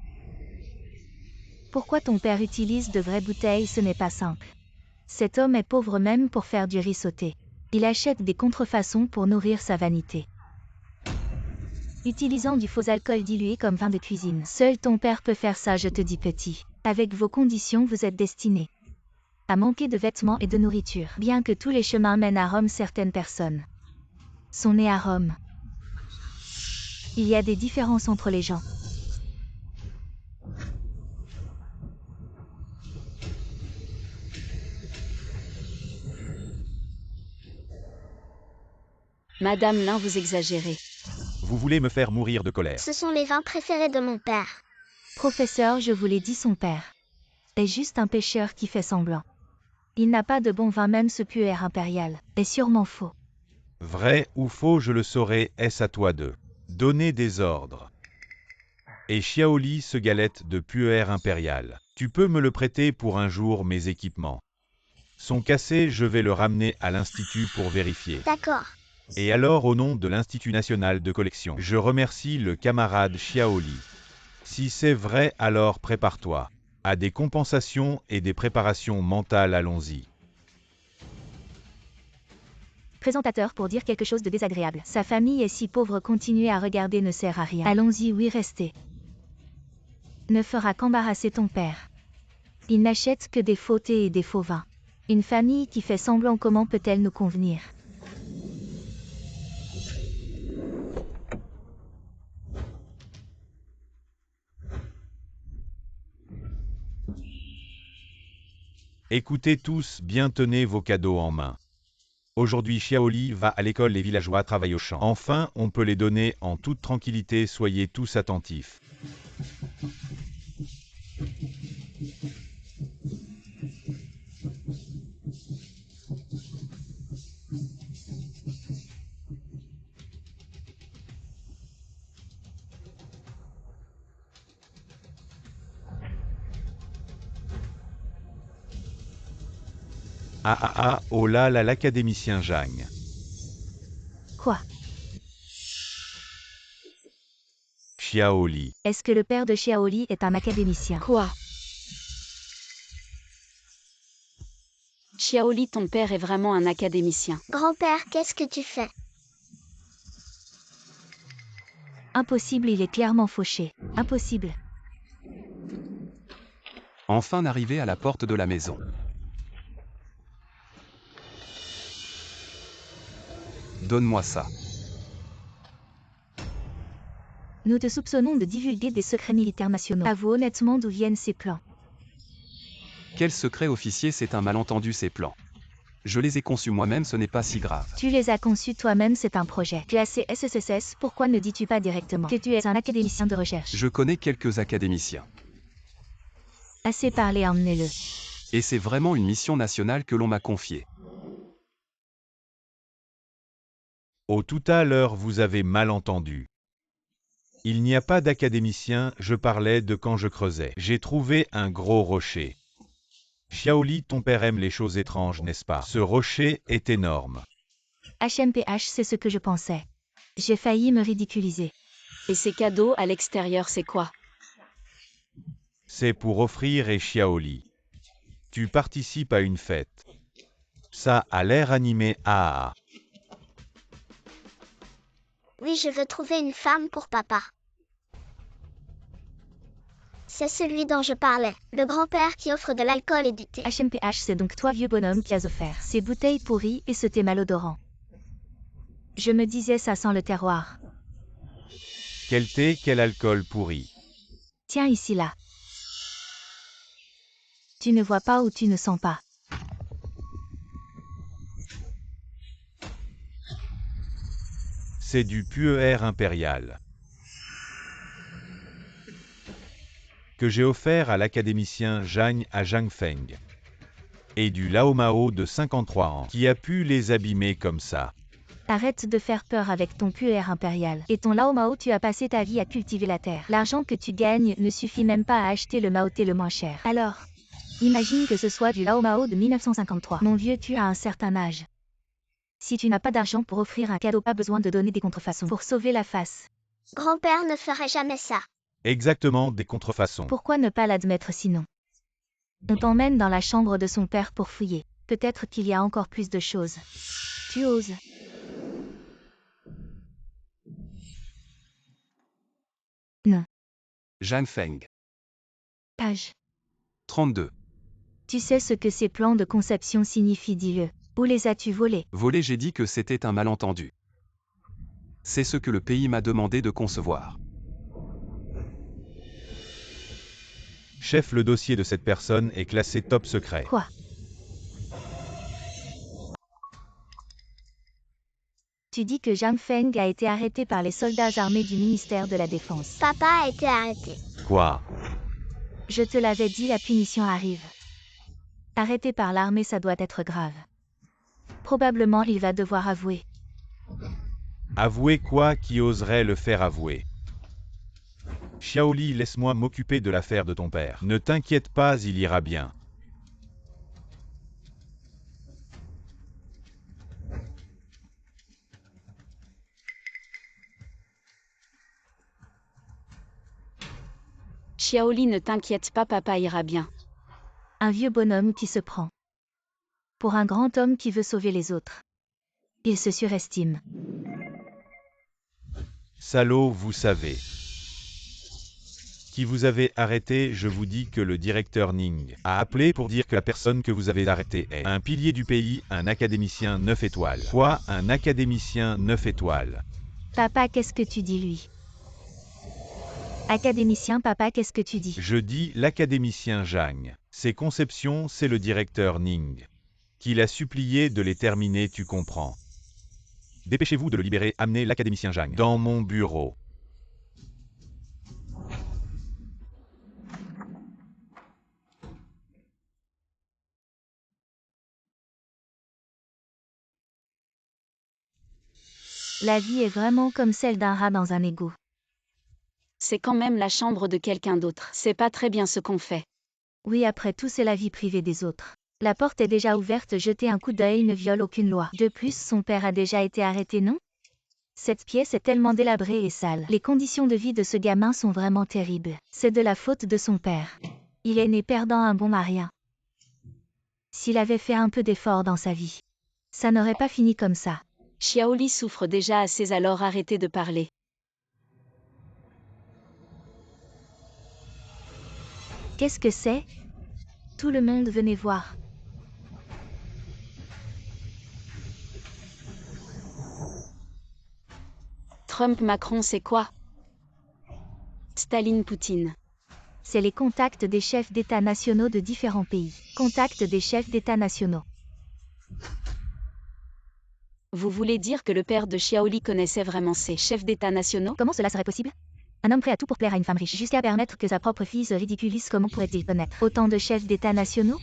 pourquoi ton père utilise de vraies bouteilles? Ce n'est pas simple. Cet homme est pauvre même pour faire du riz sauté. Il achète des contrefaçons pour nourrir sa vanité, utilisant du faux alcool dilué comme vin de cuisine. Seul ton père peut faire ça, je te dis petit. Avec vos conditions, vous êtes destiné à manquer de vêtements et de nourriture. Bien que tous les chemins mènent à Rome, certaines personnes sont nées à Rome. Il y a des différences entre les gens. Madame Lin, vous exagérez. Vous voulez me faire mourir de colère. Ce sont les vins préférés de mon père. Professeur, je vous l'ai dit, son père est juste un pêcheur qui fait semblant. Il n'a pas de bon vin, même ce puer impérial est sûrement faux. Vrai ou faux, je le saurai, est-ce à toi de donner des ordres. Et Xiaoli, ce galette de puer impérial. Tu peux me le prêter pour un jour, mes équipements sont cassés, je vais le ramener à l'Institut pour vérifier. D'accord. Et alors, au nom de l'Institut national de collection, je remercie le camarade Xiaoli. Si c'est vrai, alors prépare-toi à des compensations et des préparations mentales, allons-y. Présentateur pour dire quelque chose de désagréable. Sa famille est si pauvre, continuer à regarder ne sert à rien. Allons-y, oui, restez. Ne fera qu'embarrasser ton père. Il n'achète que des faux thés et des faux vins. Une famille qui fait semblant, comment peut-elle nous convenir? Écoutez tous, bien, tenez vos cadeaux en main. Aujourd'hui, Xiaoli va à l'école, les villageois travaillent au champ. Enfin, on peut les donner en toute tranquillité, soyez tous attentifs. Ah ah ah, oh là là, l'académicien Zhang. Quoi? Xiaoli. Est-ce que le père de Xiaoli est un académicien? Quoi? Xiaoli, ton père est vraiment un académicien. Grand-père, qu'est-ce que tu fais? Impossible, il est clairement fauché. Impossible. Enfin arrivé à la porte de la maison. Donne-moi ça. Nous te soupçonnons de divulguer des secrets militaires nationaux. Avoue honnêtement d'où viennent ces plans. Quel secret, officier, c'est un malentendu, ces plans. Je les ai conçus moi-même, ce n'est pas si grave. Tu les as conçus toi-même, c'est un projet. Classé SSSS, pourquoi ne dis-tu pas directement que tu es un académicien de recherche? Je connais quelques académiciens. Assez parlé, emmenez-le. Et c'est vraiment une mission nationale que l'on m'a confiée. Oh, tout à l'heure, vous avez mal entendu. Il n'y a pas d'académicien, je parlais de quand je creusais. J'ai trouvé un gros rocher. Xiaoli, ton père aime les choses étranges, n'est-ce pas? Ce rocher est énorme. HMPH, c'est ce que je pensais. J'ai failli me ridiculiser. Et ces cadeaux à l'extérieur, c'est quoi? C'est pour offrir et Xiaoli. Tu participes à une fête. Ça a l'air animé, ah. Oui, je veux trouver une femme pour papa. C'est celui dont je parlais, le grand-père qui offre de l'alcool et du thé. HMPH, c'est donc toi, vieux bonhomme, qui as offert ces bouteilles pourries et ce thé malodorant. Je me disais, ça sent le terroir. Quel thé, quel alcool pourri. Tiens, ici là. Tu ne vois pas ou tu ne sens pas? C'est du puer impérial. Que j'ai offert à l'académicien Zhang à Zhang Feng. Et du Lao Mao de 53 ans, qui a pu les abîmer comme ça. Arrête de faire peur avec ton puer impérial. Et ton Lao Mao, tu as passé ta vie à cultiver la terre. L'argent que tu gagnes ne suffit même pas à acheter le Mao Thé le moins cher. Alors, imagine que ce soit du Lao Mao de 1953. Mon vieux, tu as un certain âge. Si tu n'as pas d'argent pour offrir un cadeau, pas besoin de donner des contrefaçons pour sauver la face. Grand-père ne ferait jamais ça. Exactement, des contrefaçons. Pourquoi ne pas l'admettre sinon? On t'emmène dans la chambre de son père pour fouiller. Peut-être qu'il y a encore plus de choses. Tu oses. Non. Zhang Feng. Page. 32. Tu sais ce que ces plans de conception signifient, dis-le. Où les as-tu volés? Volé, j'ai dit que c'était un malentendu. C'est ce que le pays m'a demandé de concevoir. Chef, le dossier de cette personne est classé top secret. Quoi? Tu dis que Zhang Feng a été arrêté par les soldats armés du ministère de la Défense. Papa a été arrêté. Quoi? Je te l'avais dit, la punition arrive. Arrêté par l'armée, ça doit être grave. Probablement, il va devoir avouer. Avouer quoi? Qui oserait le faire avouer? Xiaoli, laisse-moi m'occuper de l'affaire de ton père. Ne t'inquiète pas, il ira bien. Xiaoli, ne t'inquiète pas, papa ira bien. Un vieux bonhomme qui se prend pour un grand homme qui veut sauver les autres. Il se surestime. Salaud, vous savez. Qui vous avez arrêté? Je vous dis que le directeur Ning a appelé pour dire que la personne que vous avez arrêtée est un pilier du pays, un académicien 9 étoiles. Quoi? Un académicien 9 étoiles? Papa, qu'est-ce que tu dis, lui? Académicien, papa, qu'est-ce que tu dis? Je dis l'académicien Zhang. Ses conceptions, c'est le directeur Ning qui l'a supplié de les terminer, tu comprends. Dépêchez-vous de le libérer, amenez l'académicien Zhang dans mon bureau. La vie est vraiment comme celle d'un rat dans un égout. C'est quand même la chambre de quelqu'un d'autre. C'est pas très bien ce qu'on fait. Oui, après tout, c'est la vie privée des autres. La porte est déjà ouverte, jeter un coup d'œil ne viole aucune loi. De plus, son père a déjà été arrêté, non? Cette pièce est tellement délabrée et sale. Les conditions de vie de ce gamin sont vraiment terribles. C'est de la faute de son père. Il est né perdant un bon mari. S'il avait fait un peu d'effort dans sa vie, ça n'aurait pas fini comme ça. Xiaoli souffre déjà assez, alors arrêtez de parler. Qu'est-ce que c'est? Tout le monde venait voir. Trump, Macron, c'est quoi? Staline, Poutine. C'est les contacts des chefs d'État nationaux de différents pays. Contacts des chefs d'État nationaux. Vous voulez dire que le père de Xiaoli connaissait vraiment ces chefs d'État nationaux? Comment cela serait possible? Un homme prêt à tout pour plaire à une femme riche, jusqu'à permettre que sa propre fille se ridiculise. Comment pourrait-il connaître autant de chefs d'État nationaux?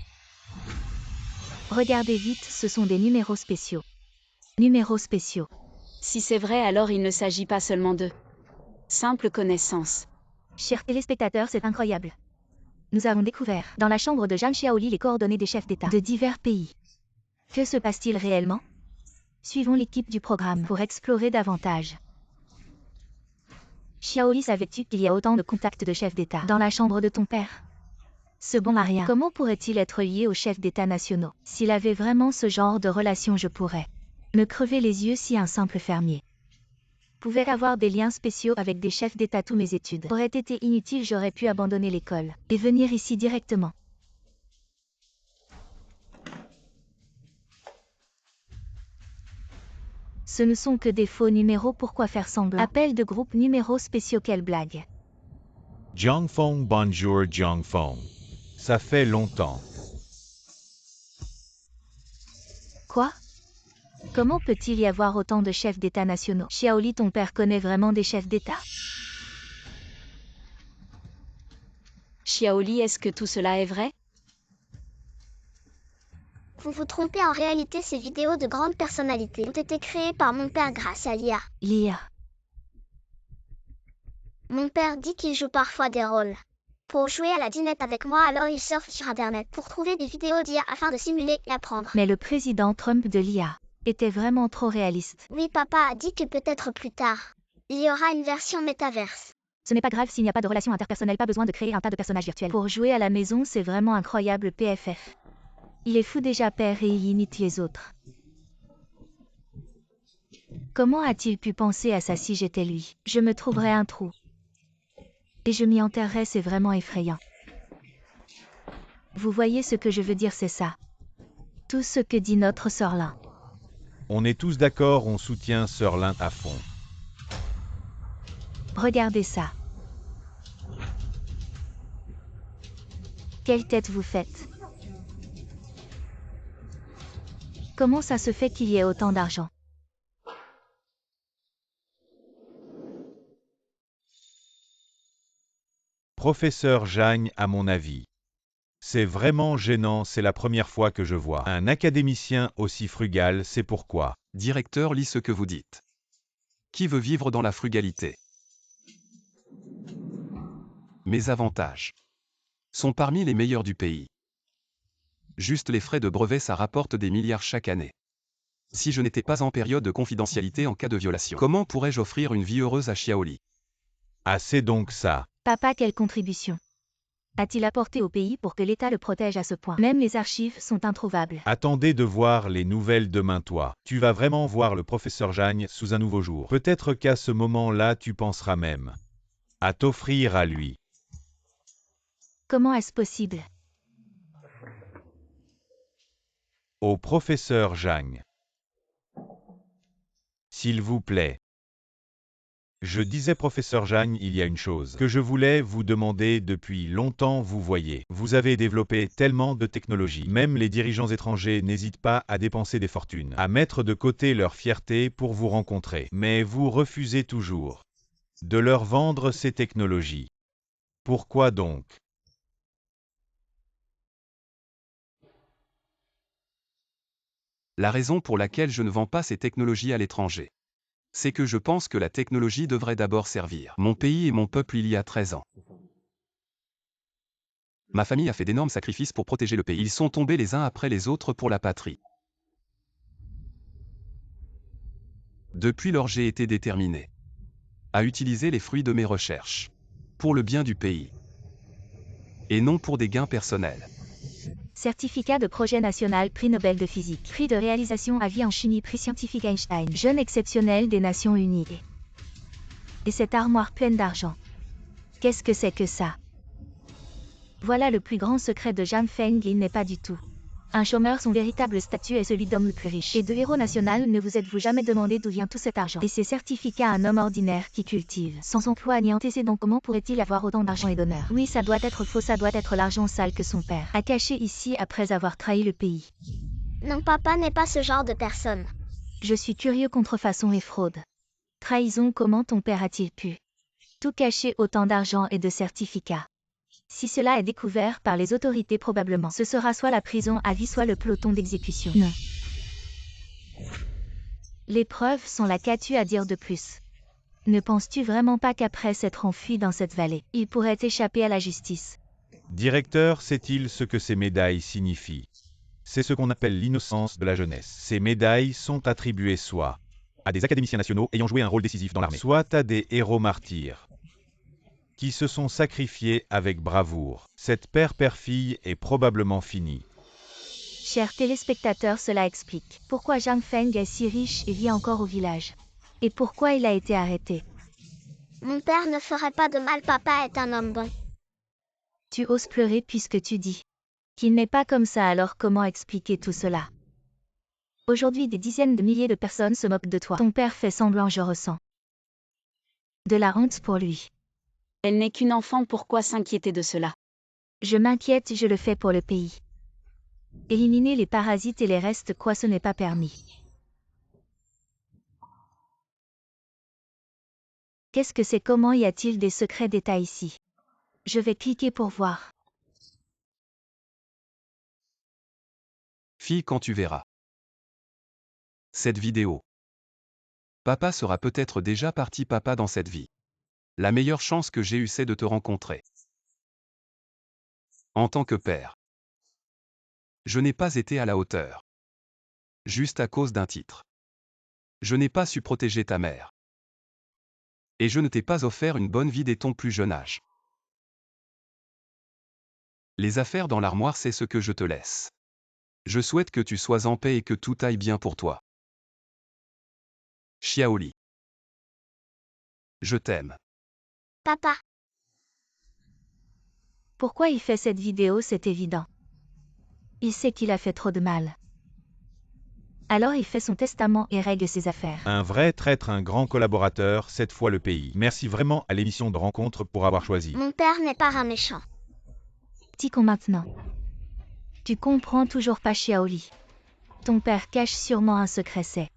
Regardez vite, ce sont des numéros spéciaux. Numéros spéciaux. Si c'est vrai, alors il ne s'agit pas seulement de simple connaissance. Chers téléspectateurs, c'est incroyable. Nous avons découvert, dans la chambre de Zhang Xiaoli, les coordonnées des chefs d'État de divers pays. Que se passe-t-il réellement? Suivons l'équipe du programme pour explorer davantage. Xiaoli, savais-tu qu'il y a autant de contacts de chefs d'État dans la chambre de ton père? Ce bon Maria, comment pourrait-il être lié aux chefs d'État nationaux? S'il avait vraiment ce genre de relation, je pourrais me crever les yeux si un simple fermier pouvait avoir des liens spéciaux avec des chefs d'État. Tous mes études auraient été inutiles, j'aurais pu abandonner l'école et venir ici directement. Ce ne sont que des faux numéros, pourquoi faire semblant? Appel de groupe numéros spéciaux, quelle blague. Jiang Feng, bonjour Jiang Feng. Ça fait longtemps. Quoi? Comment peut-il y avoir autant de chefs d'État nationaux? Xiaoli, ton père connaît vraiment des chefs d'État? Xiaoli, est-ce que tout cela est vrai? Vous vous trompez, en réalité ces vidéos de grandes personnalités ont été créées par mon père grâce à l'IA. L'IA. Mon père dit qu'il joue parfois des rôles. Pour jouer à la dinette avec moi, alors il surfe sur internet pour trouver des vidéos d'IA afin de simuler et apprendre. Mais le président Trump de l'IA était vraiment trop réaliste. Oui, papa a dit que peut-être plus tard, il y aura une version métaverse. Ce n'est pas grave s'il n'y a pas de relation interpersonnelle, pas besoin de créer un tas de personnages virtuels. Pour jouer à la maison, c'est vraiment incroyable. PFF. Il est fou déjà, père, et il imite les autres. Comment a-t-il pu penser à ça? Si j'étais lui, je me trouverais un trou. Et je m'y enterrerais, c'est vraiment effrayant. Vous voyez ce que je veux dire, c'est ça. Tout ce que dit notre sœur Lin. On est tous d'accord, on soutient Sœur Lin à fond. Regardez ça. Quelle tête vous faites? Comment ça se fait qu'il y ait autant d'argent? Professeur Jagne, à mon avis. C'est vraiment gênant, c'est la première fois que je vois un académicien aussi frugal, c'est pourquoi. Directeur, lis ce que vous dites. Qui veut vivre dans la frugalité? Mes avantages sont parmi les meilleurs du pays. Juste les frais de brevet, ça rapporte des milliards chaque année. Si je n'étais pas en période de confidentialité en cas de violation, comment pourrais-je offrir une vie heureuse à Xiaoli? Ah, c'est donc ça. Papa, quelle contribution a-t-il apporté au pays pour que l'État le protège à ce point? Même les archives sont introuvables. Attendez de voir les nouvelles demain, toi. Tu vas vraiment voir le professeur Jagne sous un nouveau jour. Peut-être qu'à ce moment-là, tu penseras même à t'offrir à lui. Comment est-ce possible? Au professeur Jagne. S'il vous plaît. Je disais, professeur Jagne, il y a une chose que je voulais vous demander depuis longtemps. Vous voyez, vous avez développé tellement de technologies. Même les dirigeants étrangers n'hésitent pas à dépenser des fortunes, à mettre de côté leur fierté pour vous rencontrer. Mais vous refusez toujours de leur vendre ces technologies. Pourquoi donc? La raison pour laquelle je ne vends pas ces technologies à l'étranger, c'est que je pense que la technologie devrait d'abord servir mon pays et mon peuple il y a 13 ans. Ma famille a fait d'énormes sacrifices pour protéger le pays. Ils sont tombés les uns après les autres pour la patrie. Depuis lors, j'ai été déterminé à utiliser les fruits de mes recherches pour le bien du pays et non pour des gains personnels. Certificat de projet national, prix Nobel de physique, prix de réalisation à vie en chimie, prix scientifique Einstein, jeune exceptionnel des Nations Unies. Et cette armoire pleine d'argent. Qu'est-ce que c'est que ça? Voilà le plus grand secret de Zhang Feng, il n'est pas du tout un chômeur, son véritable statut est celui d'homme le plus riche. Et de héros national, ne vous êtes-vous jamais demandé d'où vient tout cet argent? Et ces certificats à un homme ordinaire qui cultive, sans emploi ni antécédent, comment pourrait-il avoir autant d'argent et d'honneur? Oui, ça doit être faux, ça doit être l'argent sale que son père a caché ici après avoir trahi le pays. Non, papa n'est pas ce genre de personne. Je suis curieux, contrefaçon et fraude. Trahison, comment ton père a-t-il pu tout cacher, autant d'argent et de certificats? Si cela est découvert par les autorités, probablement ce sera soit la prison à vie, soit le peloton d'exécution. Non. Les preuves sont là, qu'as-tu à dire de plus? Ne penses-tu vraiment pas qu'après s'être enfui dans cette vallée, il pourrait échapper à la justice? Directeur, sait-il ce que ces médailles signifient? C'est ce qu'on appelle l'innocence de la jeunesse. Ces médailles sont attribuées soit à des académiciens nationaux ayant joué un rôle décisif dans l'armée, soit à des héros martyrs qui se sont sacrifiés avec bravoure. Cette père-père-fille est probablement finie. Chers téléspectateurs, cela explique pourquoi Zhang Feng est si riche et vit encore au village. Et pourquoi il a été arrêté. Mon père ne ferait pas de mal, papa est un homme bon. Tu oses pleurer puisque tu dis qu'il n'est pas comme ça, alors comment expliquer tout cela? Aujourd'hui, des dizaines de milliers de personnes se moquent de toi. Ton père fait semblant, je ressens de la honte pour lui. Elle n'est qu'une enfant, pourquoi s'inquiéter de cela? Je m'inquiète, je le fais pour le pays. Éliminer les parasites et les restes, quoi, ce n'est pas permis. Qu'est-ce que c'est? Comment y a-t-il des secrets d'État ici? Je vais cliquer pour voir. Fille, quand tu verras cette vidéo, papa sera peut-être déjà parti, papa, dans cette vie. La meilleure chance que j'ai eue, c'est de te rencontrer. En tant que père, je n'ai pas été à la hauteur. Juste à cause d'un titre. Je n'ai pas su protéger ta mère. Et je ne t'ai pas offert une bonne vie dès ton plus jeune âge. Les affaires dans l'armoire, c'est ce que je te laisse. Je souhaite que tu sois en paix et que tout aille bien pour toi. Xiaoli. Je t'aime. Papa, Pourquoi il fait cette vidéo? C'est évident. Il sait qu'il a fait trop de mal. Alors il fait son testament et règle ses affaires. Un vrai traître, un grand collaborateur, cette fois le pays. Merci vraiment à l'émission de rencontre pour avoir choisi. Mon père n'est pas un méchant. Ticon maintenant. Tu comprends toujours pas Xiaoli. Ton père cache sûrement un secret, c'est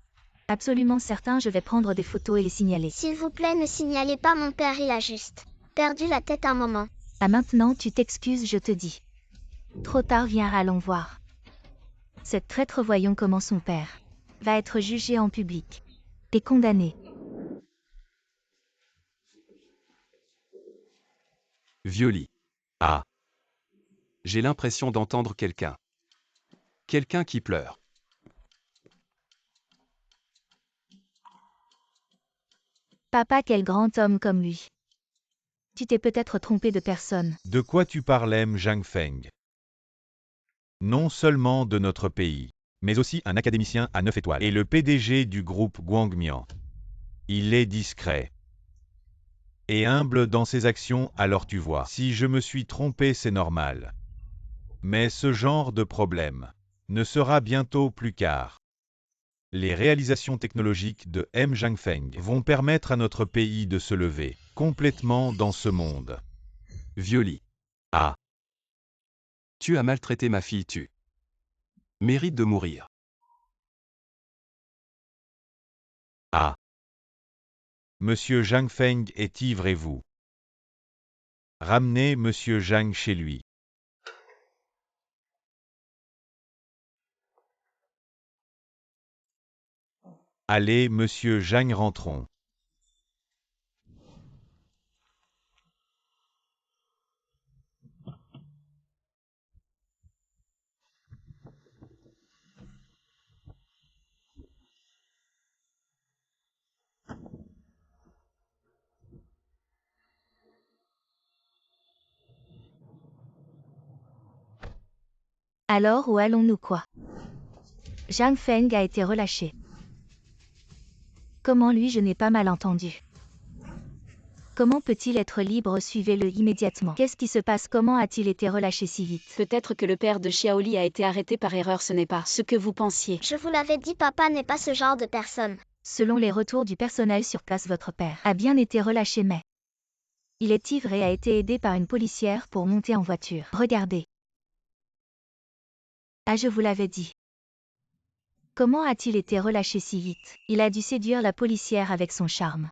absolument certain. Je vais prendre des photos et les signaler. S'il vous plaît, ne signalez pas mon père, il a juste perdu la tête un moment. Ah maintenant tu t'excuses, je te dis. Trop tard, viens, allons voir. Cette traître, voyons comment son père va être jugé en public et condamné. Violi. Ah, J'ai l'impression d'entendre quelqu'un. Quelqu'un qui pleure. Papa, quel grand homme comme lui. Tu t'es peut-être trompé de personne. de quoi tu parles, M. Zhang Feng? Non seulement de notre pays, mais aussi un académicien à 9 étoiles et le PDG du groupe Guangmian. Il est discret et humble dans ses actions, alors tu vois. Si je me suis trompé, c'est normal. Mais ce genre de problème ne sera bientôt plus car les réalisations technologiques de M. Zhang Feng vont permettre à notre pays de se lever complètement dans ce monde. Violi. Ah, Tu as maltraité ma fille, tu mérites de mourir. ah. Monsieur Zhang Feng est ivre et vous ramenez Monsieur Zhang chez lui. Allez, Monsieur Zhang, rentrons. Alors où allons-nous quoi? Zhang Feng a été relâché. Comment lui, je n'ai pas mal entendu. Comment peut-il être libre? Suivez-le immédiatement. Qu'est-ce qui se passe? Comment a-t-il été relâché si vite? Peut-être que le père de Xiaoli a été arrêté par erreur, ce n'est pas ce que vous pensiez. Je vous l'avais dit, papa n'est pas ce genre de personne. Selon les retours du personnel sur place, votre père a bien été relâché, mais il est ivre et a été aidé par une policière pour monter en voiture. Regardez. Ah, je vous l'avais dit. Comment a-t-il été relâché si vite? Il a dû séduire la policière avec son charme.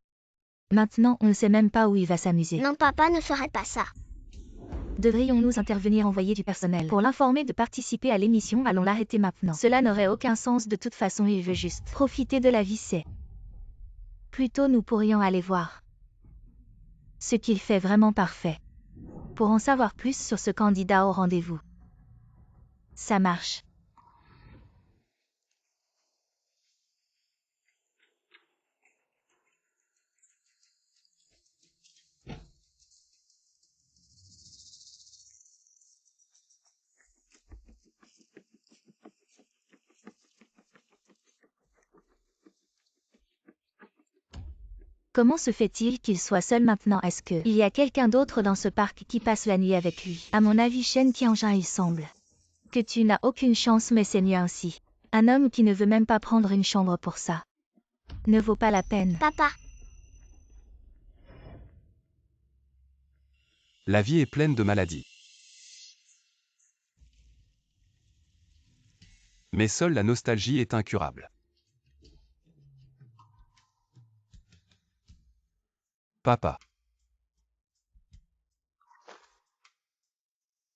Maintenant, on ne sait même pas où il va s'amuser. Non, papa ne ferait pas ça. Devrions-nous intervenir, envoyer du personnel pour l'informer de participer à l'émission? Allons l'arrêter maintenant. Cela n'aurait aucun sens, de toute façon il veut juste profiter de la vie, c'est. Plutôt nous pourrions aller voir ce qu'il fait vraiment parfait. Pour en savoir plus sur ce candidat au rendez-vous. Ça marche. Comment se fait-il qu'il soit seul maintenant? Est-ce que il y a quelqu'un d'autre dans ce parc qui passe la nuit avec lui? À mon avis, Shen Tianjin, il semble que tu n'as aucune chance, mais c'est mieux ainsi. Un homme qui ne veut même pas prendre une chambre pour ça ne vaut pas la peine. Papa, La vie est pleine de maladies. Mais seule la nostalgie est incurable. Papa.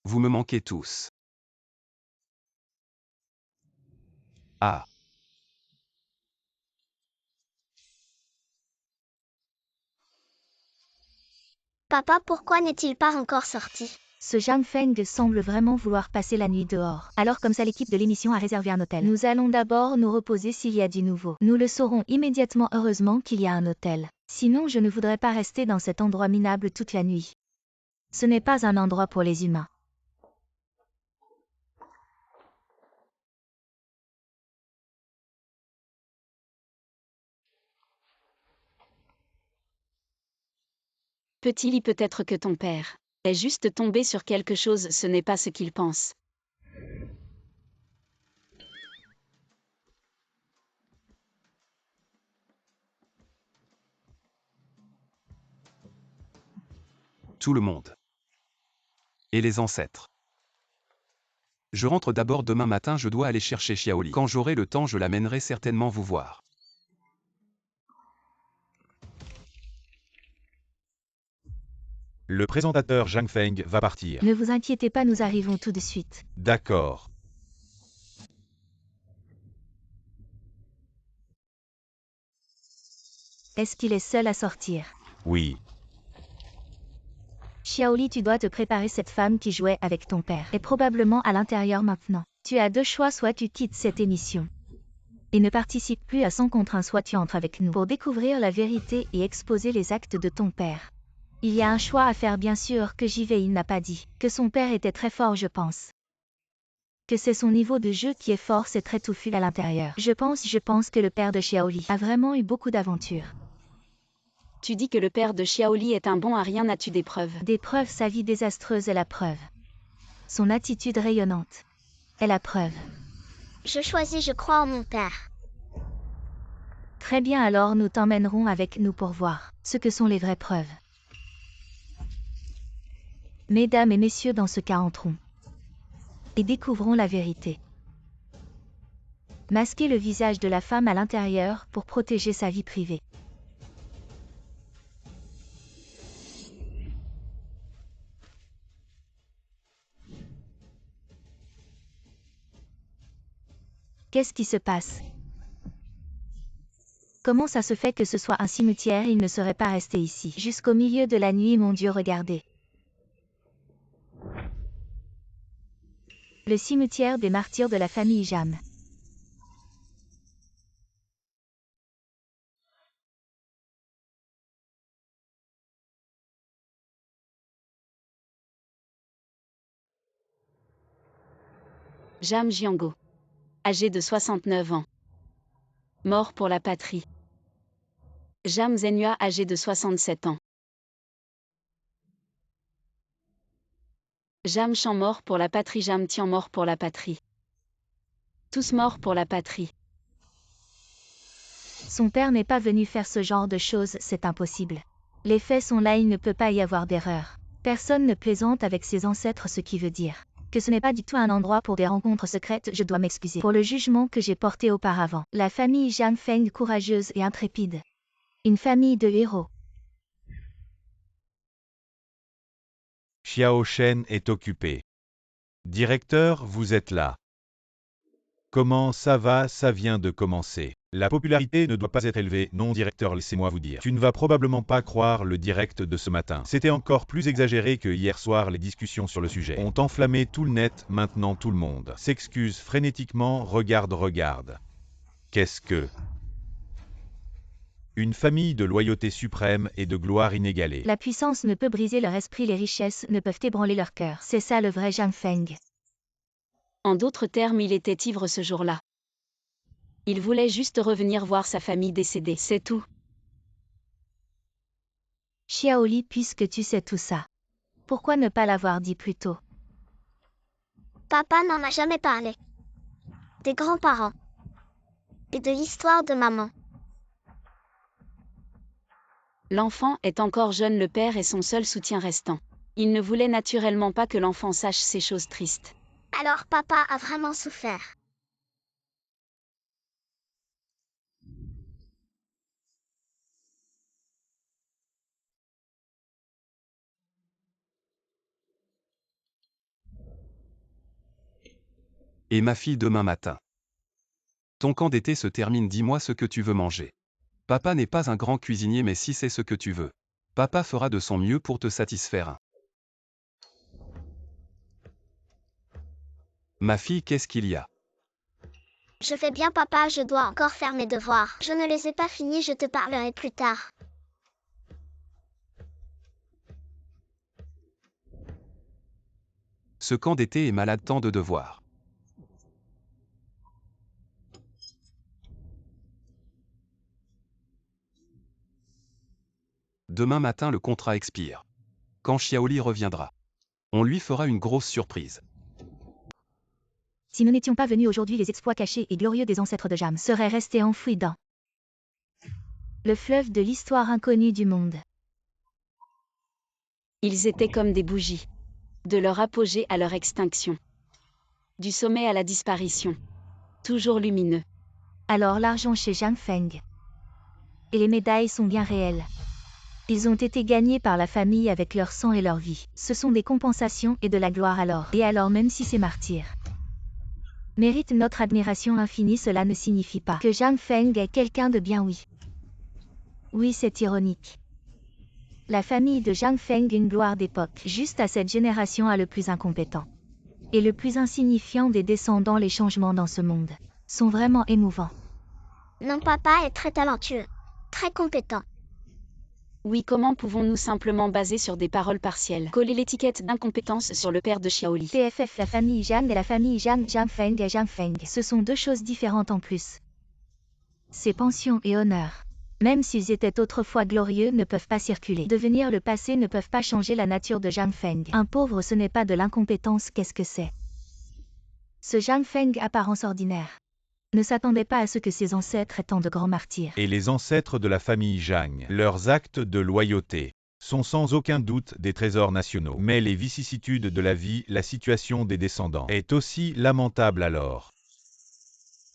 Vous me manquez tous. Ah. papa, pourquoi n'est-il pas encore sorti? Ce Zhang Feng semble vraiment vouloir passer la nuit dehors. Alors comme ça, l'équipe de l'émission a réservé un hôtel. Nous allons d'abord nous reposer s'il y a du nouveau. Nous le saurons immédiatement, heureusement qu'il y a un hôtel. Sinon, je ne voudrais pas rester dans cet endroit minable toute la nuit. Ce n'est pas un endroit pour les humains. Petit lit, peut-être que ton père est juste tombé sur quelque chose, ce n'est pas ce qu'il pense. Tout le monde. Et les ancêtres. Je rentre d'abord demain matin, je dois aller chercher Xiaoli. Quand j'aurai le temps, je l'amènerai certainement vous voir. Le présentateur Zhang Feng va partir. Ne vous inquiétez pas, nous arrivons tout de suite. D'accord. Est-ce qu'il est seul à sortir? Oui. Xiaoli, tu dois te préparer, cette femme qui jouait avec ton père est probablement à l'intérieur maintenant. Tu as deux choix, soit tu quittes cette émission et ne participes plus à 100 contre 1, soit tu entres avec nous pour découvrir la vérité et exposer les actes de ton père. Il y a un choix à faire, bien sûr que j'y vais. Il n'a pas dit que son père était très fort, je pense que c'est son niveau de jeu qui est fort, c'est très touffu à l'intérieur. Je pense que le père de Xiaoli a vraiment eu beaucoup d'aventures. Tu dis que le père de Xiaoli est un bon à rien, as-tu des preuves? Des preuves, sa vie désastreuse est la preuve. Son attitude rayonnante est la preuve. Je choisis, je crois en mon père. Très bien, alors nous t'emmènerons avec nous pour voir ce que sont les vraies preuves. Mesdames et messieurs, dans ce cas, entrons et découvrons la vérité. Masquer le visage de la femme à l'intérieur pour protéger sa vie privée. Qu'est-ce qui se passe? Comment ça se fait que ce soit un cimetière? Il ne serait pas resté ici jusqu'au milieu de la nuit, mon Dieu, regardez. Le cimetière des martyrs de la famille Jam. Jam Jiango. Âgé de 69 ans. Mort pour la patrie. Jam Zhenhua, âgé de 67 ans. Jam Shan, mort pour la patrie. Jam Tian, mort pour la patrie. Tous morts pour la patrie. Son père n'est pas venu faire ce genre de choses, c'est impossible. Les faits sont là, il ne peut pas y avoir d'erreur. Personne ne plaisante avec ses ancêtres, ce qui veut dire que ce n'est pas du tout un endroit pour des rencontres secrètes. Je dois m'excuser pour le jugement que j'ai porté auparavant. La famille Zhang Feng, courageuse et intrépide. Une famille de héros. Xiao Shen est occupé. Directeur, vous êtes là. Comment ça va? Ça vient de commencer. La popularité ne doit pas être élevée. Non, directeur, laissez-moi vous dire. Tu ne vas probablement pas croire le direct de ce matin. C'était encore plus exagéré que hier soir. Les discussions sur le sujet ont enflammé tout le net. Maintenant tout le monde s'excuse frénétiquement. Regarde. Qu'est-ce que... Une famille de loyauté suprême et de gloire inégalée. La puissance ne peut briser leur esprit, les richesses ne peuvent ébranler leur cœur. C'est ça le vrai Zhang Feng. En d'autres termes, il était ivre ce jour-là. Il voulait juste revenir voir sa famille décédée, c'est tout. Xiaoli, puisque tu sais tout ça, pourquoi ne pas l'avoir dit plus tôt? Papa n'en a jamais parlé. Des grands-parents. Et de l'histoire de maman. L'enfant est encore jeune, le père est son seul soutien restant. Il ne voulait naturellement pas que l'enfant sache ces choses tristes. Alors papa a vraiment souffert. Et ma fille, demain matin. Ton camp d'été se termine, dis-moi ce que tu veux manger. Papa n'est pas un grand cuisinier, mais si c'est ce que tu veux, papa fera de son mieux pour te satisfaire. Ma fille, qu'est-ce qu'il y a? Je vais bien papa, je dois encore faire mes devoirs. Je ne les ai pas finis, je te parlerai plus tard. Ce camp d'été est malade, tant de devoirs. Demain matin le contrat expire. Quand Xiaoli reviendra, on lui fera une grosse surprise. Si nous n'étions pas venus aujourd'hui, les exploits cachés et glorieux des ancêtres de Jam seraient restés enfouis dans le fleuve de l'histoire inconnue du monde. Ils étaient comme des bougies. De leur apogée à leur extinction. Du sommet à la disparition. Toujours lumineux. Alors l'argent chez Zhang Feng. Et les médailles sont bien réelles. Ils ont été gagnés par la famille avec leur sang et leur vie. Ce sont des compensations et de la gloire alors. Et alors même si ces martyrs méritent notre admiration infinie, cela ne signifie pas que Zhang Feng est quelqu'un de bien, oui. Oui, c'est ironique. La famille de Zhang Feng, une gloire d'époque, juste à cette génération a le plus incompétent. Et le plus insignifiant des descendants. Les changements dans ce monde sont vraiment émouvants. Non, papa est très talentueux, très compétent. Oui, comment pouvons-nous simplement baser sur des paroles partielles, coller l'étiquette d'incompétence sur le père de Xiaoli? PFF, la famille Zhang et la famille Zhang Feng et Zhang Feng, ce sont deux choses différentes en plus. Ces pensions et honneurs, même s'ils étaient autrefois glorieux, ne peuvent pas circuler. Devenir le passé ne peuvent pas changer la nature de Zhang Feng. Un pauvre, ce n'est pas de l'incompétence, qu'est-ce que c'est? Ce Zhang Feng, apparence ordinaire, ne s'attendait pas à ce que ses ancêtres aient tant de grands martyrs. Et les ancêtres de la famille Zhang, leurs actes de loyauté, sont sans aucun doute des trésors nationaux. Mais les vicissitudes de la vie, la situation des descendants, est aussi lamentable alors.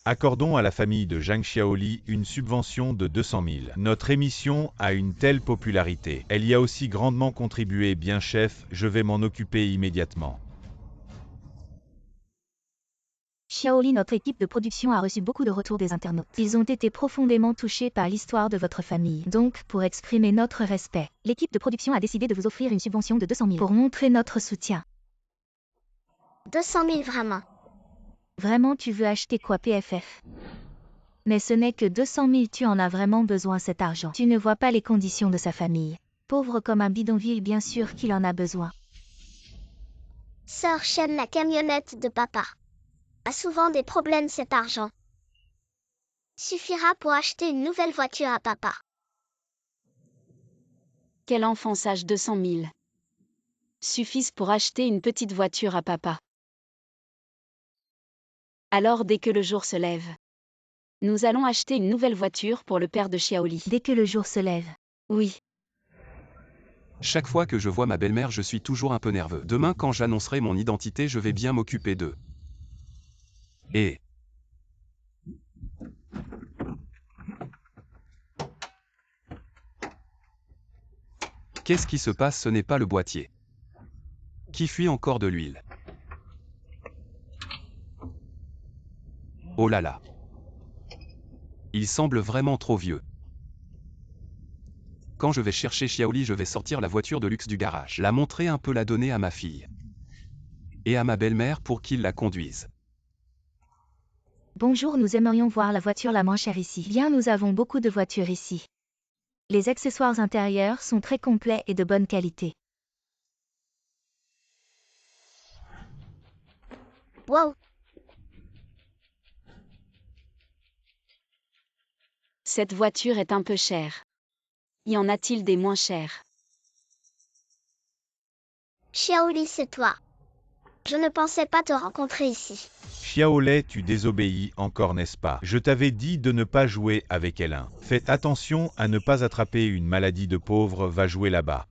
Accordons à la famille de Zhang Xiaoli une subvention de 200 000. Notre émission a une telle popularité. Elle y a aussi grandement contribué. Bien chef, je vais m'en occuper immédiatement. Xiaoli, notre équipe de production a reçu beaucoup de retours des internautes. Ils ont été profondément touchés par l'histoire de votre famille. Donc, pour exprimer notre respect, l'équipe de production a décidé de vous offrir une subvention de 200 000 pour montrer notre soutien. 200 000 vraiment. Vraiment, tu veux acheter quoi, PFF? Mais ce n'est que 200 000, tu en as vraiment besoin cet argent. Tu ne vois pas les conditions de sa famille. Pauvre comme un bidonville, bien sûr qu'il en a besoin. Sœur Shen, la camionnette de papa, a souvent des problèmes. Cet argent suffira pour acheter une nouvelle voiture à papa. Quel enfant sage, 200 000 suffisent pour acheter une petite voiture à papa. Alors dès que le jour se lève, nous allons acheter une nouvelle voiture pour le père de Xiaoli. Dès que le jour se lève. Oui. Chaque fois que je vois ma belle-mère, je suis toujours un peu nerveux. Demain, quand j'annoncerai mon identité, je vais bien m'occuper d'eux. Et... Qu'est-ce qui se passe? Ce n'est pas le boîtier qui fuit encore de l'huile. Oh là là. Il semble vraiment trop vieux. Quand je vais chercher Xiaoli, je vais sortir la voiture de luxe du garage, la montrer un peu, la donner à ma fille et à ma belle-mère pour qu'ils la conduisent. Bonjour, nous aimerions voir la voiture la moins chère ici. Bien, nous avons beaucoup de voitures ici. Les accessoires intérieurs sont très complets et de bonne qualité. Wow, Cette voiture est un peu chère. Y en a-t-il des moins chères? Xiaoli, c'est toi. Je ne pensais pas te rencontrer ici. Xiaolei, tu désobéis encore, n'est-ce pas? Je t'avais dit de ne pas jouer avec elle. Faites attention à ne pas attraper une maladie de pauvre, va jouer là-bas.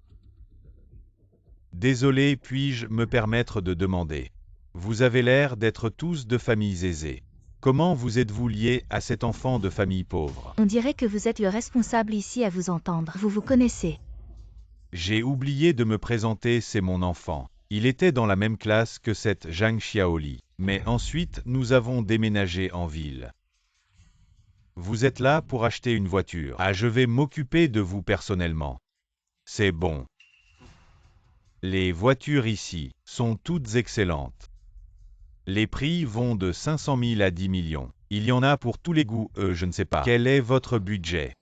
Désolé, puis-je me permettre de demander? Vous avez l'air d'être tous de familles aisées. Comment vous êtes-vous liés à cet enfant de famille pauvre? On dirait que vous êtes le responsable ici à vous entendre. Vous vous connaissez. J'ai oublié de me présenter, c'est mon enfant. Il était dans la même classe que cette Zhang Xiaoli. Mais ensuite, nous avons déménagé en ville. Vous êtes là pour acheter une voiture. Ah, je vais m'occuper de vous personnellement. C'est bon. Les voitures ici sont toutes excellentes. Les prix vont de 500 000 à 10 millions. Il y en a pour tous les goûts, je ne sais pas. Quel est votre budget?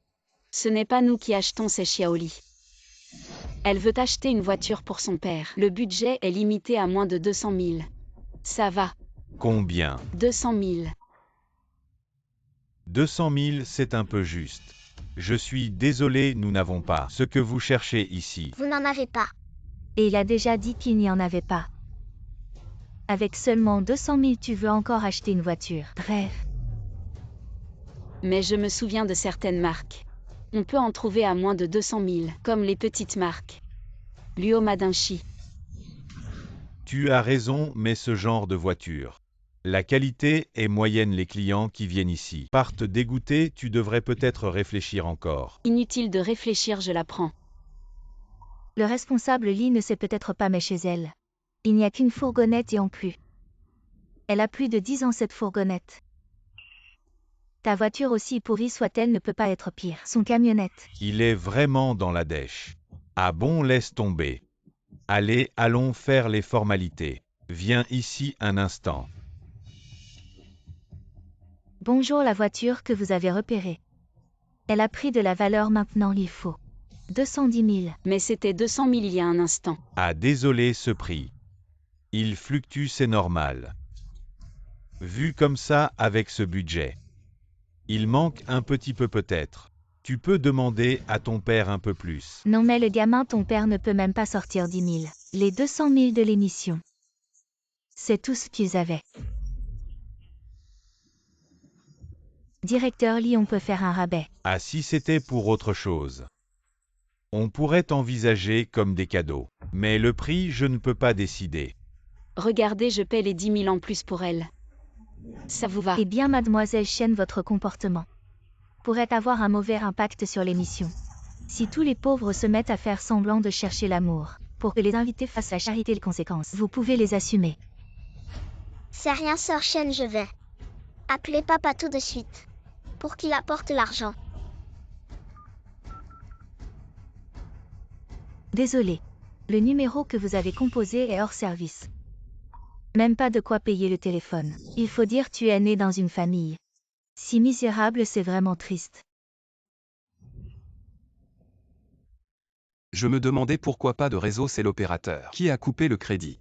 Ce n'est pas nous qui achetons, c'est Xiaoli. Elle veut acheter une voiture pour son père. Le budget est limité à moins de 200 000. Ça va. Combien? 200 000. 200 000, c'est un peu juste. Je suis désolé, nous n'avons pas ce que vous cherchez ici. Vous n'en avez pas. Et il a déjà dit qu'il n'y en avait pas. Avec seulement 200 000, tu veux encore acheter une voiture. Bref. Mais je me souviens de certaines marques. On peut en trouver à moins de 200 000, comme les petites marques. Luo Madinchi. Tu as raison, mais ce genre de voiture. La qualité est moyenne, les clients qui viennent ici partent dégoûtés, tu devrais peut-être réfléchir encore. Inutile de réfléchir, je la prends. Le responsable Lee ne sait peut-être pas, mais chez elle, il n'y a qu'une fourgonnette et en plus. Elle a plus de 10 ans, cette fourgonnette. Ta voiture, aussi pourrie soit-elle, ne peut pas être pire. Son camionnette. Il est vraiment dans la dèche. Ah bon, laisse tomber. Allez, allons faire les formalités. Viens ici un instant. Bonjour, la voiture que vous avez repérée. Elle a pris de la valeur maintenant, il faut 210 000. Mais c'était 200 000 il y a un instant. Ah désolé, ce prix. Il fluctue, c'est normal. Vu comme ça, avec ce budget. Il manque un petit peu peut-être. Tu peux demander à ton père un peu plus. Non mais le gamin, ton père ne peut même pas sortir 10 000. Les 200 000 de l'émission. C'est tout ce qu'ils avaient. Directeur Lee, on peut faire un rabais. Ah, si c'était pour autre chose. On pourrait envisager comme des cadeaux. Mais le prix, je ne peux pas décider. Regardez, je paie les 10 000 en plus pour elle. Ça vous va? Eh bien, mademoiselle Chen, votre comportement pourrait avoir un mauvais impact sur l'émission. Si tous les pauvres se mettent à faire semblant de chercher l'amour, pour que les invités fassent la charité, les conséquences, vous pouvez les assumer. C'est rien, sœur Chen, je vais appeler papa tout de suite pour qu'il apporte l'argent. Désolé. Le numéro que vous avez composé est hors service. Même pas de quoi payer le téléphone. Il faut dire, tu es né dans une famille si misérable, c'est vraiment triste. Je me demandais pourquoi pas de réseau, c'est l'opérateur qui a coupé le crédit.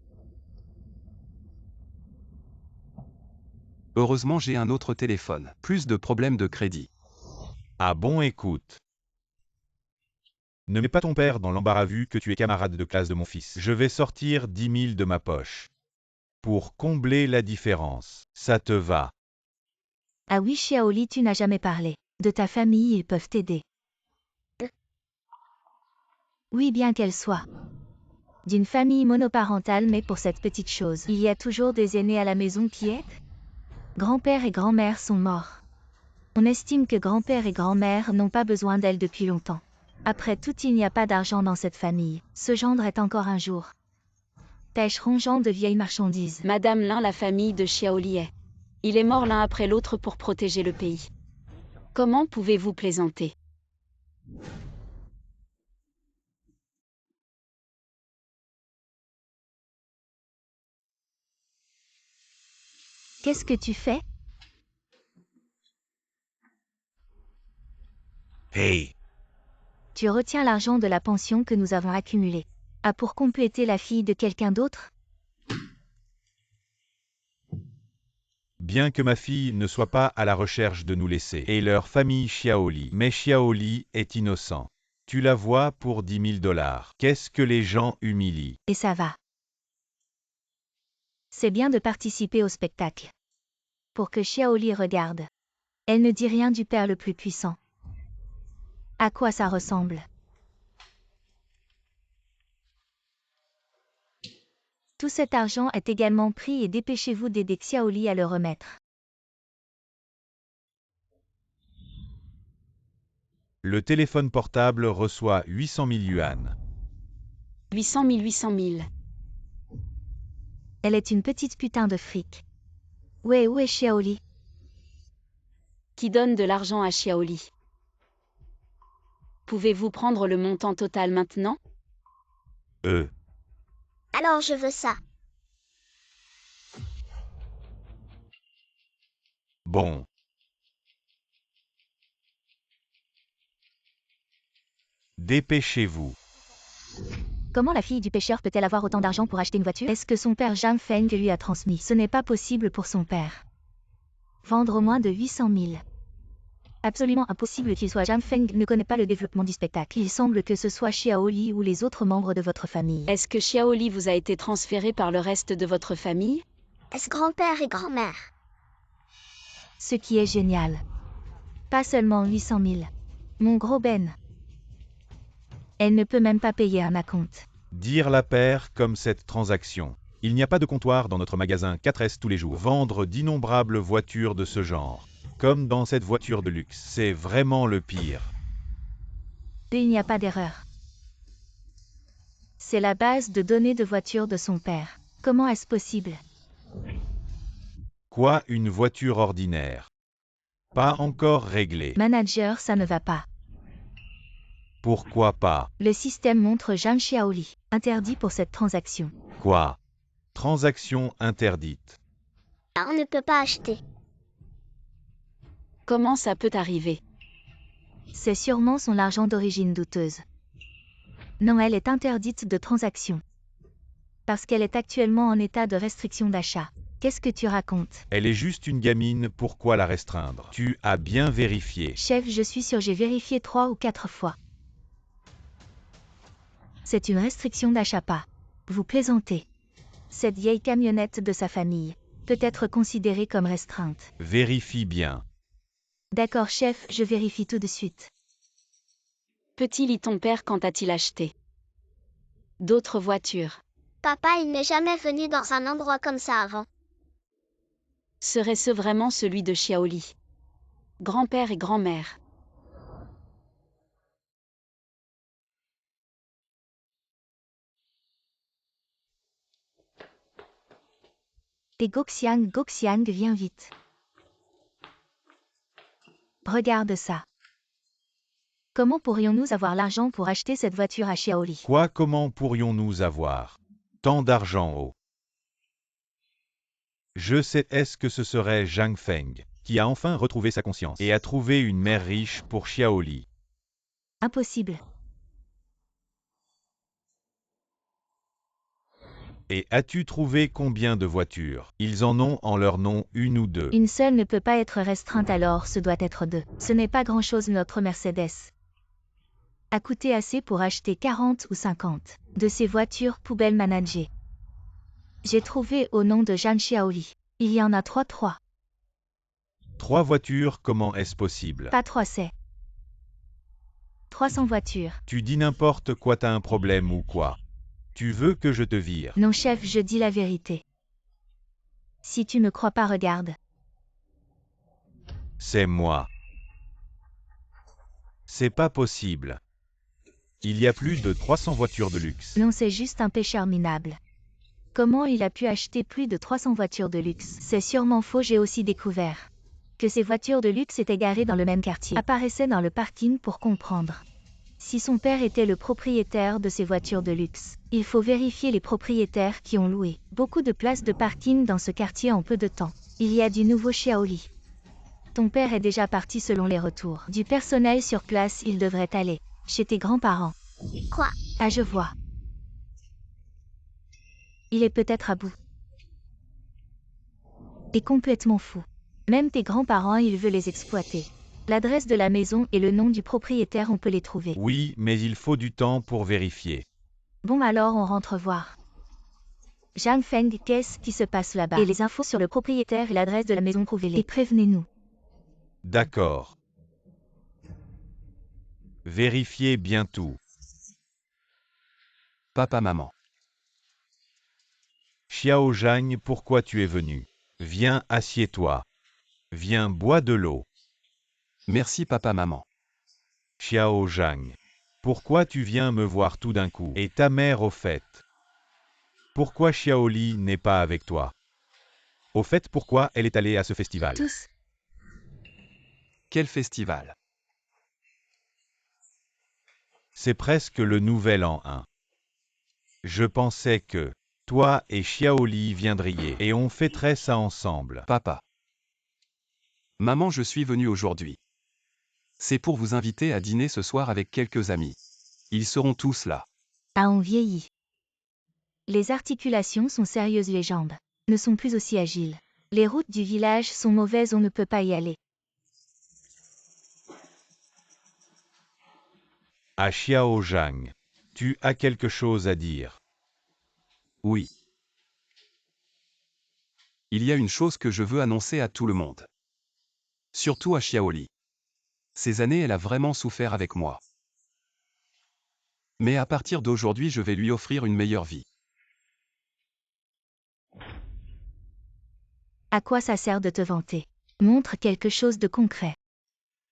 Heureusement, j'ai un autre téléphone. Plus de problèmes de crédit. Ah bon, écoute. Ne mets pas ton père dans l'embarras vu que tu es camarade de classe de mon fils. Je vais sortir 10 000 de ma poche. Pour combler la différence. Ça te va? Ah oui, Xiaoli, tu n'as jamais parlé de ta famille, ils peuvent t'aider. Oui, bien qu'elle soit d'une famille monoparentale, mais pour cette petite chose, il y a toujours des aînés à la maison qui aident. Grand-père et grand-mère sont morts. On estime que grand-père et grand-mère n'ont pas besoin d'elle depuis longtemps. Après tout, il n'y a pas d'argent dans cette famille. Ce gendre est encore un jour pêcheron de vieilles marchandises. Madame Lin, la famille de Xiaoli est. Il est mort l'un après l'autre pour protéger le pays. Comment pouvez-vous plaisanter? Qu'est-ce que tu fais? Hey! Tu retiens l'argent de la pension que nous avons accumulée. Ah, pour compléter la fille de quelqu'un d'autre? Bien que ma fille ne soit pas à la recherche de nous laisser et leur famille Xiaoli, mais Xiaoli est innocent. Tu la vois pour 10 000 $. Qu'est-ce que les gens humilient? Et ça va. C'est bien de participer au spectacle. Pour que Xiaoli regarde. Elle ne dit rien du père le plus puissant. À quoi ça ressemble? Tout cet argent est également pris et dépêchez-vous d'aider Xiaoli à le remettre. Le téléphone portable reçoit 800 000 yuan. 800 000, 800 000. Elle est une petite putain de fric. Ouais, où est Xiaoli? Qui donne de l'argent à Xiaoli? Pouvez-vous prendre le montant total maintenant? Alors je veux ça. Bon. Dépêchez-vous. Comment la fille du pêcheur peut-elle avoir autant d'argent pour acheter une voiture? Est-ce que son père Zhang Feng lui a transmis? Ce n'est pas possible pour son père. Vendre au moins de 800 000. Absolument impossible qu'il soit. Zhang Feng ne connaît pas le développement du spectacle. Il semble que ce soit Xiaoli ou les autres membres de votre famille. Est-ce que Xiaoli vous a été transféré par le reste de votre famille? Est-ce grand-père et grand-mère? Ce qui est génial. Pas seulement 800 000. Mon gros Ben. Elle ne peut même pas payer un acompte. Dire la paire comme cette transaction. Il n'y a pas de comptoir dans notre magasin 4S tous les jours. Vendre d'innombrables voitures de ce genre. Comme dans cette voiture de luxe. C'est vraiment le pire. Il n'y a pas d'erreur. C'est la base de données de voiture de son père. Comment est-ce possible? Quoi, une voiture ordinaire? Pas encore réglée. Manager, ça ne va pas. Pourquoi pas? Le système montre Zhang Xiaoli, interdit pour cette transaction. Quoi? Transaction interdite. On ne peut pas acheter. Comment ça peut arriver? C'est sûrement son argent d'origine douteuse. Non, elle est interdite de transaction. Parce qu'elle est actuellement en état de restriction d'achat. Qu'est-ce que tu racontes? Elle est juste une gamine, pourquoi la restreindre? Tu as bien vérifié. Chef, je suis sûr, j'ai vérifié 3 ou 4 fois. C'est une restriction d'achat pas. Vous plaisantez. Cette vieille camionnette de sa famille peut être considérée comme restreinte. Vérifie bien. D'accord chef, je vérifie tout de suite. Petit lit ton père quand a-t-il acheté d'autres voitures? Papa, il n'est jamais venu dans un endroit comme ça avant. Serait-ce vraiment celui de Xiaoli? Grand-père et grand-mère. Et Goxiang, viens vite. Regarde ça. Comment pourrions-nous avoir l'argent pour acheter cette voiture à Xiaoli? Quoi, comment pourrions-nous avoir tant d'argent au? Je sais, est-ce que ce serait Zhang Feng, qui a enfin retrouvé sa conscience et a trouvé une mère riche pour Xiaoli? Impossible. Et as-tu trouvé combien de voitures? Ils en ont en leur nom une ou deux. Une seule ne peut pas être restreinte, alors ce doit être 2. Ce n'est pas grand-chose. Notre Mercedes a coûté assez pour acheter 40 ou 50 de ces voitures poubelles managées. J'ai trouvé au nom de Zhang Xiaoli. Il y en a 3. 3 voitures, comment est-ce possible? Pas 3, c'est 300 voitures. Tu dis n'importe quoi, t'as un problème ou quoi? Tu veux que je te vire? Non chef, je dis la vérité. Si tu me crois pas, regarde. C'est moi. C'est pas possible. Il y a plus de 300 voitures de luxe. Non, c'est juste un pécheur minable. Comment il a pu acheter plus de 300 voitures de luxe? C'est sûrement faux. J'ai aussi découvert que ces voitures de luxe étaient garées dans le même quartier, apparaissaient dans le parking pour comprendre. Si son père était le propriétaire de ces voitures de luxe, il faut vérifier les propriétaires qui ont loué beaucoup de places de parking dans ce quartier en peu de temps. Il y a du nouveau Xiaoli. Ton père est déjà parti selon les retours du personnel sur place. Il devrait aller chez tes grands-parents. Quoi? Ah, je vois. Il est peut-être à bout. Et complètement fou. Même tes grands-parents, il veut les exploiter. L'adresse de la maison et le nom du propriétaire, on peut les trouver. Oui, mais il faut du temps pour vérifier. Bon, alors on rentre voir. Zhang Feng, qu'est-ce qui se passe là-bas? Et les infos sur le propriétaire et l'adresse de la maison, trouvez-les. Et prévenez-nous. D'accord. Vérifiez bien tout. Papa, maman. Xiao Zhang, pourquoi tu es venu? Viens, assieds-toi. Viens, bois de l'eau. Merci papa, maman. Xiao Zhang. Pourquoi tu viens me voir tout d'un coup? Et ta mère au fait? Pourquoi Xiaoli n'est pas avec toi? Au fait, pourquoi elle est allée à ce festival? Tous. Quel festival? C'est presque le nouvel an 1. Je pensais que toi et Xiaoli viendriez et on fêterait ça ensemble. Papa. Maman, je suis venu aujourd'hui. C'est pour vous inviter à dîner ce soir avec quelques amis. Ils seront tous là. Ah, on vieillit. Les articulations sont sérieuses, les jambes ne sont plus aussi agiles. Les routes du village sont mauvaises, on ne peut pas y aller. À Xiao Zhang, tu as quelque chose à dire? Oui. Il y a une chose que je veux annoncer à tout le monde. Surtout à Xiaoli. Ces années, elle a vraiment souffert avec moi. Mais à partir d'aujourd'hui je vais lui offrir une meilleure vie. À quoi ça sert de te vanter? Montre quelque chose de concret.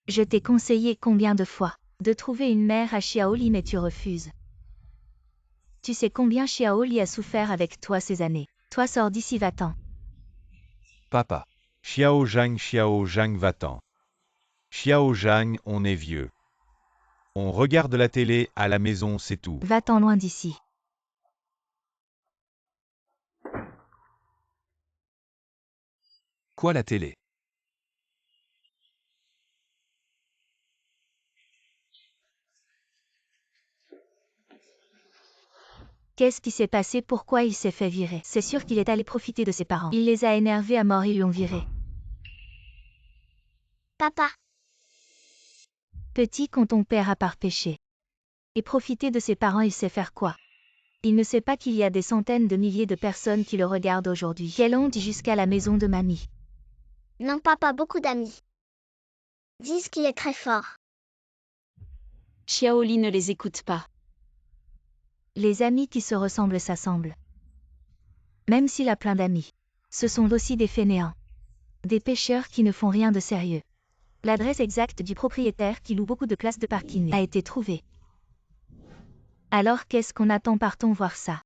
Je t'ai conseillé combien de fois de trouver une mère à Xiaoli mais tu refuses. Tu sais combien Xiaoli a souffert avec toi ces années. Toi sors d'ici, va-t'en. Papa. Xiao Zhang va-t'en. Xiao Zhang, on est vieux. On regarde la télé à la maison, c'est tout. Va-t'en loin d'ici. Quoi la télé? Qu'est-ce qui s'est passé? Pourquoi il s'est fait virer? C'est sûr qu'il est allé profiter de ses parents. Il les a énervés à mort, ils lui ont viré. Papa, Petit, quand ton père a par péché et profiter de ses parents, il sait faire quoi? Il ne sait pas qu'il y a des centaines de milliers de personnes qui le regardent aujourd'hui. Quelle honte, jusqu'à la maison de mamie. non papa, beaucoup d'amis disent qu'il est très fort. Xiaoli ne les écoute pas. Les amis qui se ressemblent s'assemblent. Même s'il a plein d'amis. Ce sont aussi des fainéants. Des pêcheurs qui ne font rien de sérieux. L'adresse exacte du propriétaire qui loue beaucoup de places de parking a été trouvée. Alors qu'est-ce qu'on attend? Partons voir ça.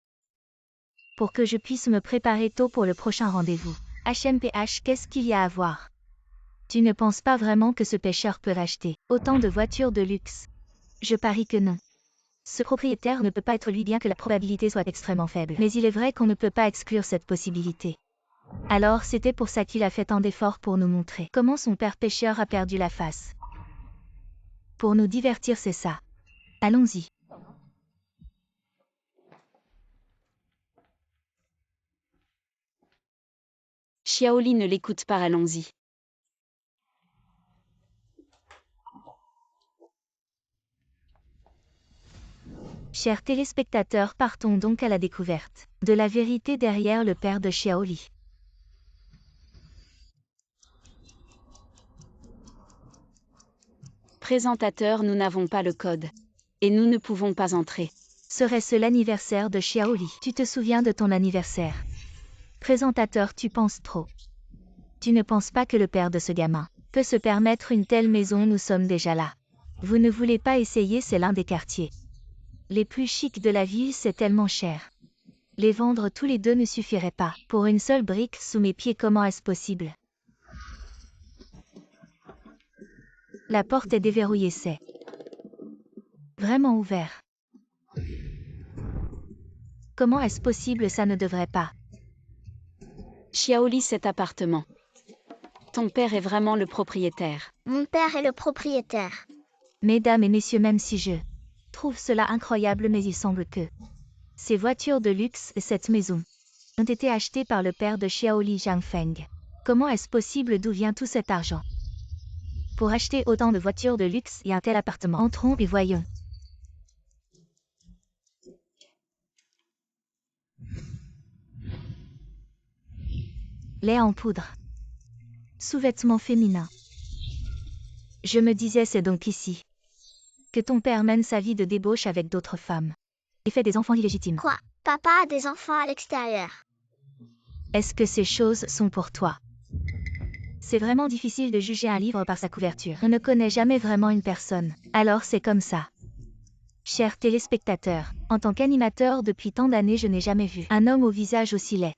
Pour que je puisse me préparer tôt pour le prochain rendez-vous. HMPH, qu'est-ce qu'il y a à voir? Tu ne penses pas vraiment que ce pêcheur peut acheter autant de voitures de luxe? Je parie que non. Ce propriétaire ne peut pas être lui, bien que la probabilité soit extrêmement faible. Mais il est vrai qu'on ne peut pas exclure cette possibilité. Alors c'était pour ça qu'il a fait tant d'efforts pour nous montrer comment son père pêcheur a perdu la face. Pour nous divertir, c'est ça. Allons-y. Xiaoli ne l'écoute pas, allons-y. Chers téléspectateurs, partons donc à la découverte de la vérité derrière le père de Xiaoli. Présentateur, nous n'avons pas le code. Et nous ne pouvons pas entrer. Serait-ce l'anniversaire de Xiaoli? Tu te souviens de ton anniversaire? Présentateur, tu penses trop. Tu ne penses pas que le père de ce gamin peut se permettre une telle maison? Nous sommes déjà là. Vous ne voulez pas essayer? C'est l'un des quartiers les plus chics de la ville, c'est tellement cher. Les vendre tous les deux ne suffirait pas. Pour une seule brique sous mes pieds, comment est-ce possible? La porte est déverrouillée, c'est vraiment ouvert. Comment est-ce possible? Ça ne devrait pas. Xiaoli, cet appartement. Ton père est vraiment le propriétaire. Mon père est le propriétaire. Mesdames et messieurs, même si je trouve cela incroyable, mais il semble que ces voitures de luxe et cette maison ont été achetées par le père de Xiaoli Zhangfeng. Comment est-ce possible? D'où vient tout cet argent pour acheter autant de voitures de luxe et un tel appartement? Entrons et voyons. Lait en poudre. Sous-vêtements féminins. Je me disais, c'est donc ici que ton père mène sa vie de débauche avec d'autres femmes et fait des enfants illégitimes. Quoi? Papa a des enfants à l'extérieur. Est-ce que ces choses sont pour toi? C'est vraiment difficile de juger un livre par sa couverture. On ne connaît jamais vraiment une personne. Alors c'est comme ça. Chers téléspectateurs, en tant qu'animateur depuis tant d'années, je n'ai jamais vu un homme au visage aussi laid.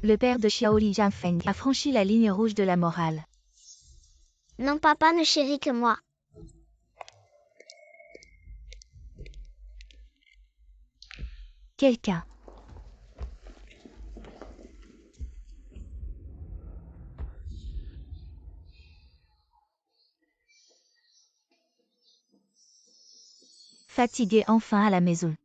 Le père de Xiaoli Zhangfeng a franchi la ligne rouge de la morale. Non, papa ne chérit que moi. Quelqu'un. Fatigué, enfin à la maison.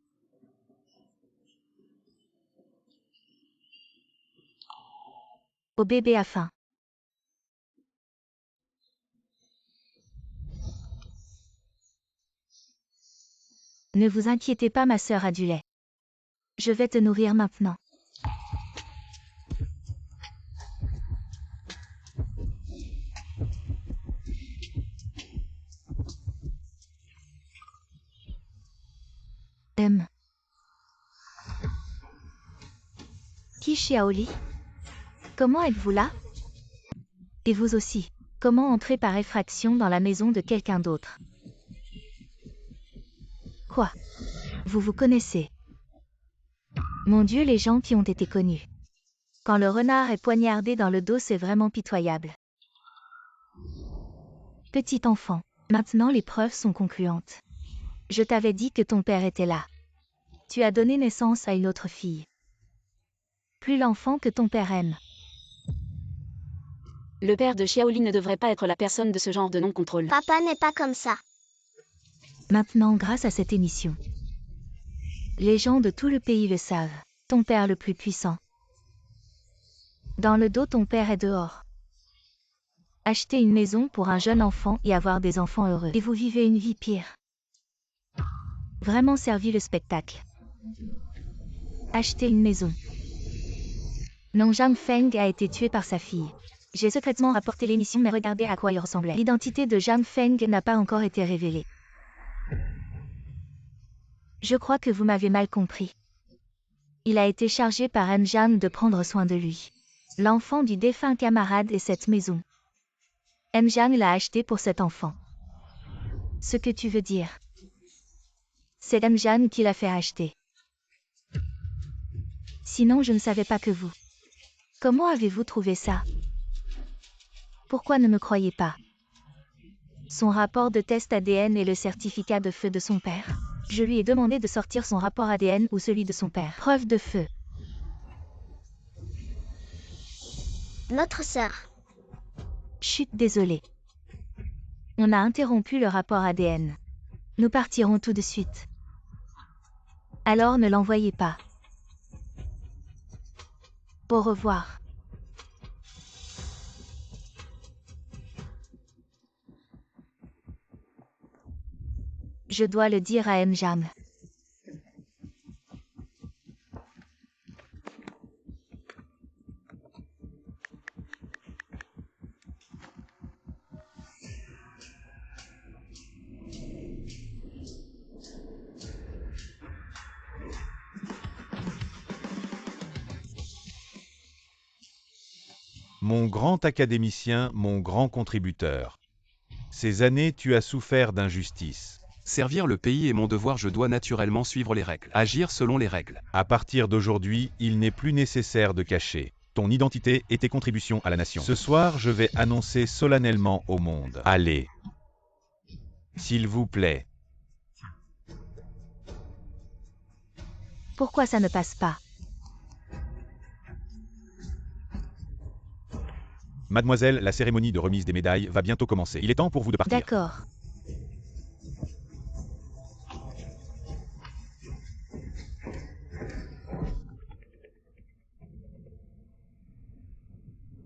Au bébé a faim. Ne vous inquiétez pas, ma sœur a du lait. Je vais te nourrir maintenant. Qui Xiaoli? Comment êtes-vous là? Et vous aussi? Comment entrer par effraction dans la maison de quelqu'un d'autre? Quoi? Vous vous connaissez? Mon Dieu, les gens qui ont été connus. Quand le renard est poignardé dans le dos, c'est vraiment pitoyable. Petit enfant, maintenant les preuves sont concluantes. Je t'avais dit que ton père était là. Tu as donné naissance à une autre fille. Plus l'enfant que ton père aime. Le père de Xiaoli ne devrait pas être la personne de ce genre de non-contrôle. Papa n'est pas comme ça. Maintenant, grâce à cette émission, les gens de tout le pays le savent. Ton père le plus puissant. Dans le dos, ton père est dehors. Acheter une maison pour un jeune enfant et avoir des enfants heureux. Et vous vivez une vie pire. Vraiment servi le spectacle. Acheter une maison. Non, Zhang Feng a été tué par sa fille. J'ai secrètement rapporté l'émission, mais regardez à quoi il ressemblait. L'identité de Zhang Feng n'a pas encore été révélée. Je crois que vous m'avez mal compris. Il a été chargé par Mjan de prendre soin de lui. L'enfant du défunt camarade et cette maison. Mjan l'a acheté pour cet enfant. Ce que tu veux dire, c'est Mjan qui l'a fait acheter. Sinon, je ne savais pas que vous. Comment avez-vous trouvé ça? Pourquoi ne me croyez pas? Son rapport de test ADN et le certificat de feu de son père. Je lui ai demandé de sortir son rapport ADN ou celui de son père. Preuve de feu. Notre sœur. Chut, désolé. On a interrompu le rapport ADN. Nous partirons tout de suite. Alors ne l'envoyez pas. Au revoir. Je dois le dire à Mjan. Mon grand académicien, mon grand contributeur. Ces années, tu as souffert d'injustice. Servir le pays est mon devoir, je dois naturellement suivre les règles. Agir selon les règles. À partir d'aujourd'hui, il n'est plus nécessaire de cacher ton identité et tes contributions à la nation. Ce soir, je vais annoncer solennellement au monde. Allez. S'il vous plaît. Pourquoi ça ne passe pas? Mademoiselle, la cérémonie de remise des médailles va bientôt commencer. Il est temps pour vous de partir. D'accord.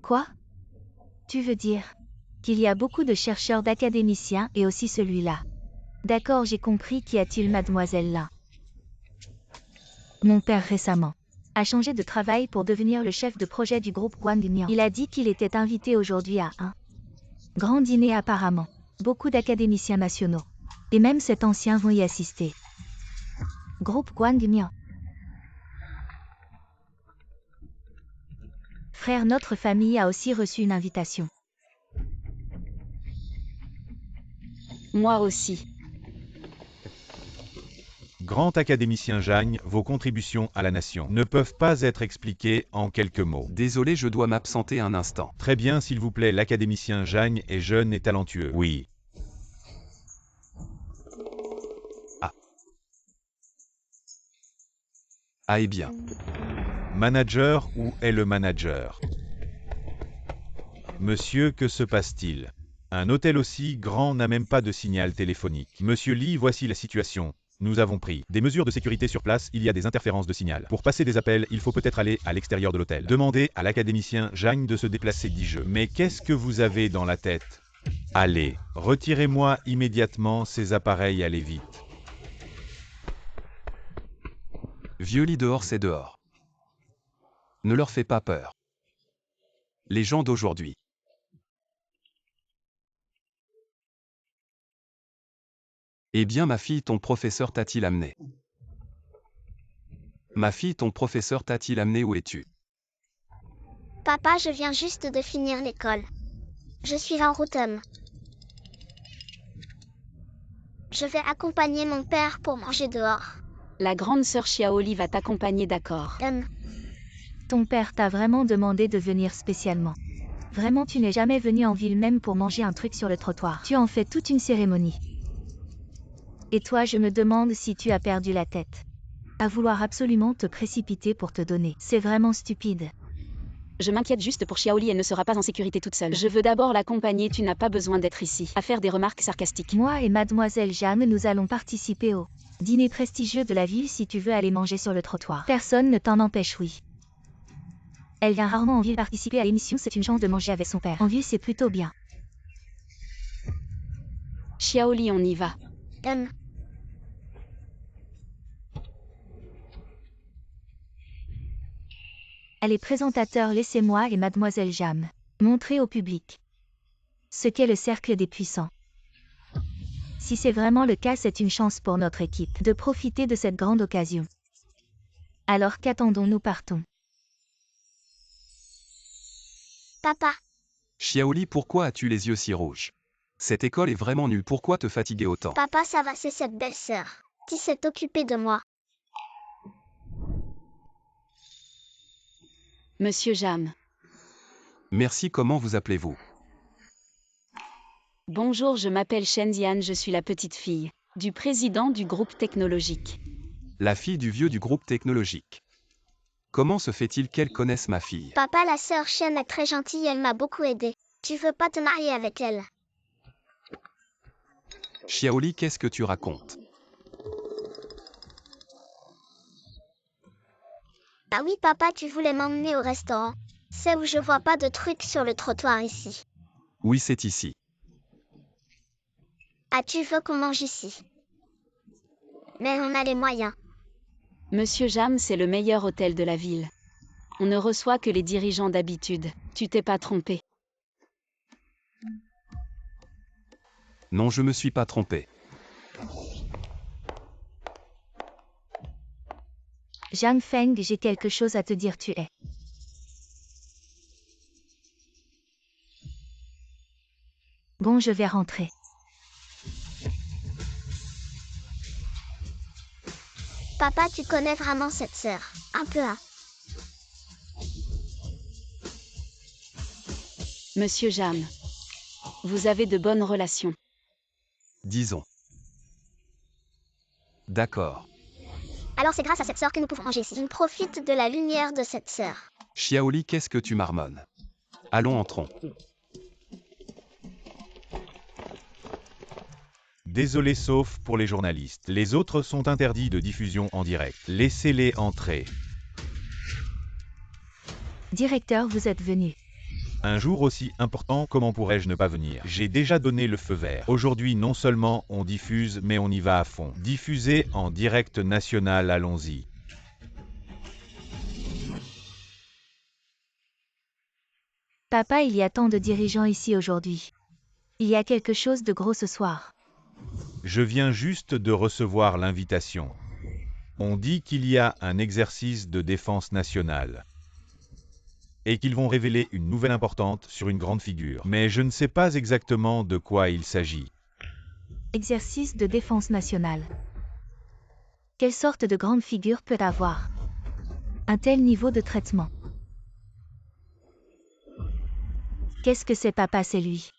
Quoi? Tu veux dire qu'il y a beaucoup de chercheurs d'académiciens et aussi celui-là. D'accord, j'ai compris. Qu'y a-t-il, mademoiselle là? Mon père récemment a changé de travail pour devenir le chef de projet du groupe Guangmian. Il a dit qu'il était invité aujourd'hui à un grand dîner apparemment. Beaucoup d'académiciens nationaux. Et même cet ancien vont y assister. Groupe Guangmian. Frère, notre famille a aussi reçu une invitation. Moi aussi. Grand académicien Jagne, vos contributions à la nation ne peuvent pas être expliquées en quelques mots. Désolé, je dois m'absenter un instant. Très bien, s'il vous plaît, l'académicien Jagne est jeune et talentueux. Oui. Ah eh bien. Manager, où est le manager? Monsieur, que se passe-t-il? Un hôtel aussi grand n'a même pas de signal téléphonique. Monsieur Lee, voici la situation. Nous avons pris des mesures de sécurité sur place, il y a des interférences de signal. Pour passer des appels, il faut peut-être aller à l'extérieur de l'hôtel. Demandez à l'académicien Jagne de se déplacer, dis-je. Mais qu'est-ce que vous avez dans la tête? Allez, retirez-moi immédiatement ces appareils, allez vite. Vieux lit dehors, c'est dehors. Ne leur fais pas peur. Les gens d'aujourd'hui. Eh bien ma fille, ton professeur t'a-t-il amené? Ma fille, ton professeur t'a-t-il amené où es-tu? Papa, je viens juste de finir l'école. Je suis en route. Je vais accompagner mon père pour manger dehors. La grande sœur Xiaoli va t'accompagner, d'accord. Ton père t'a vraiment demandé de venir spécialement. Vraiment, tu n'es jamais venu en ville même pour manger un truc sur le trottoir. Tu en fais toute une cérémonie. Et toi, je me demande si tu as perdu la tête. À vouloir absolument te précipiter pour te donner. C'est vraiment stupide. Je m'inquiète juste pour Xiaoli, elle ne sera pas en sécurité toute seule. Je veux d'abord l'accompagner, tu n'as pas besoin d'être ici. À faire des remarques sarcastiques. Moi et mademoiselle Jeanne, nous allons participer au dîner prestigieux de la ville si tu veux aller manger sur le trottoir. Personne ne t'en empêche, oui. Elle vient rarement en ville participer à l'émission, c'est une chance de manger avec son père. En ville, c'est plutôt bien. Xiaoli, on y va. Allez, présentateur, laissez-moi et mademoiselle Jam montrer au public ce qu'est le cercle des puissants. Si c'est vraiment le cas, c'est une chance pour notre équipe de profiter de cette grande occasion. Alors qu'attendons-nous, partons. Papa, Xiaoli, pourquoi as-tu les yeux si rouges? Cette école est vraiment nulle, pourquoi te fatiguer autant? papa, ça va, c'est cette belle sœur qui s'est occupée de moi. Monsieur Jam. Merci, comment vous appelez-vous? Bonjour, je m'appelle Shenzian, je suis la petite fille du président du groupe technologique. La fille du vieux du groupe technologique. Comment se fait-il qu'elle connaisse ma fille? Papa, la sœur Shen est très gentille, elle m'a beaucoup aidé. Tu veux pas te marier avec elle? Xiaoli, qu'est-ce que tu racontes? Ah oui, papa, tu voulais m'emmener au restaurant. C'est où je vois pas de trucs sur le trottoir ici. Oui, c'est ici. Ah, tu veux qu'on mange ici? Mais on a les moyens. Monsieur Jam, c'est le meilleur hôtel de la ville. On ne reçoit que les dirigeants d'habitude. Tu t'es pas trompé. Non, je me suis pas trompé. Zhang Feng, j'ai quelque chose à te dire, tu es. Bon, je vais rentrer. Papa, tu connais vraiment cette sœur? Un peu, hein? Monsieur Jam. Vous avez de bonnes relations. Disons. D'accord. Alors c'est grâce à cette sœur que nous pouvons manger ici. On profite de la lumière de cette sœur. Xiaoli, qu'est-ce que tu marmonnes? Allons, entrons. Désolé sauf pour les journalistes. Les autres sont interdits de diffusion en direct. Laissez-les entrer. Directeur, vous êtes venu. Un jour aussi important, comment pourrais-je ne pas venir? J'ai déjà donné le feu vert. Aujourd'hui, non seulement on diffuse, mais on y va à fond. Diffuser en direct national, allons-y. Papa, il y a tant de dirigeants ici aujourd'hui. Il y a quelque chose de gros ce soir. Je viens juste de recevoir l'invitation. On dit qu'il y a un exercice de défense nationale. Et qu'ils vont révéler une nouvelle importante sur une grande figure. Mais je ne sais pas exactement de quoi il s'agit. Exercice de défense nationale. Quelle sorte de grande figure peut avoir un tel niveau de traitement? Qu'est-ce que c'est, papa? C'est lui.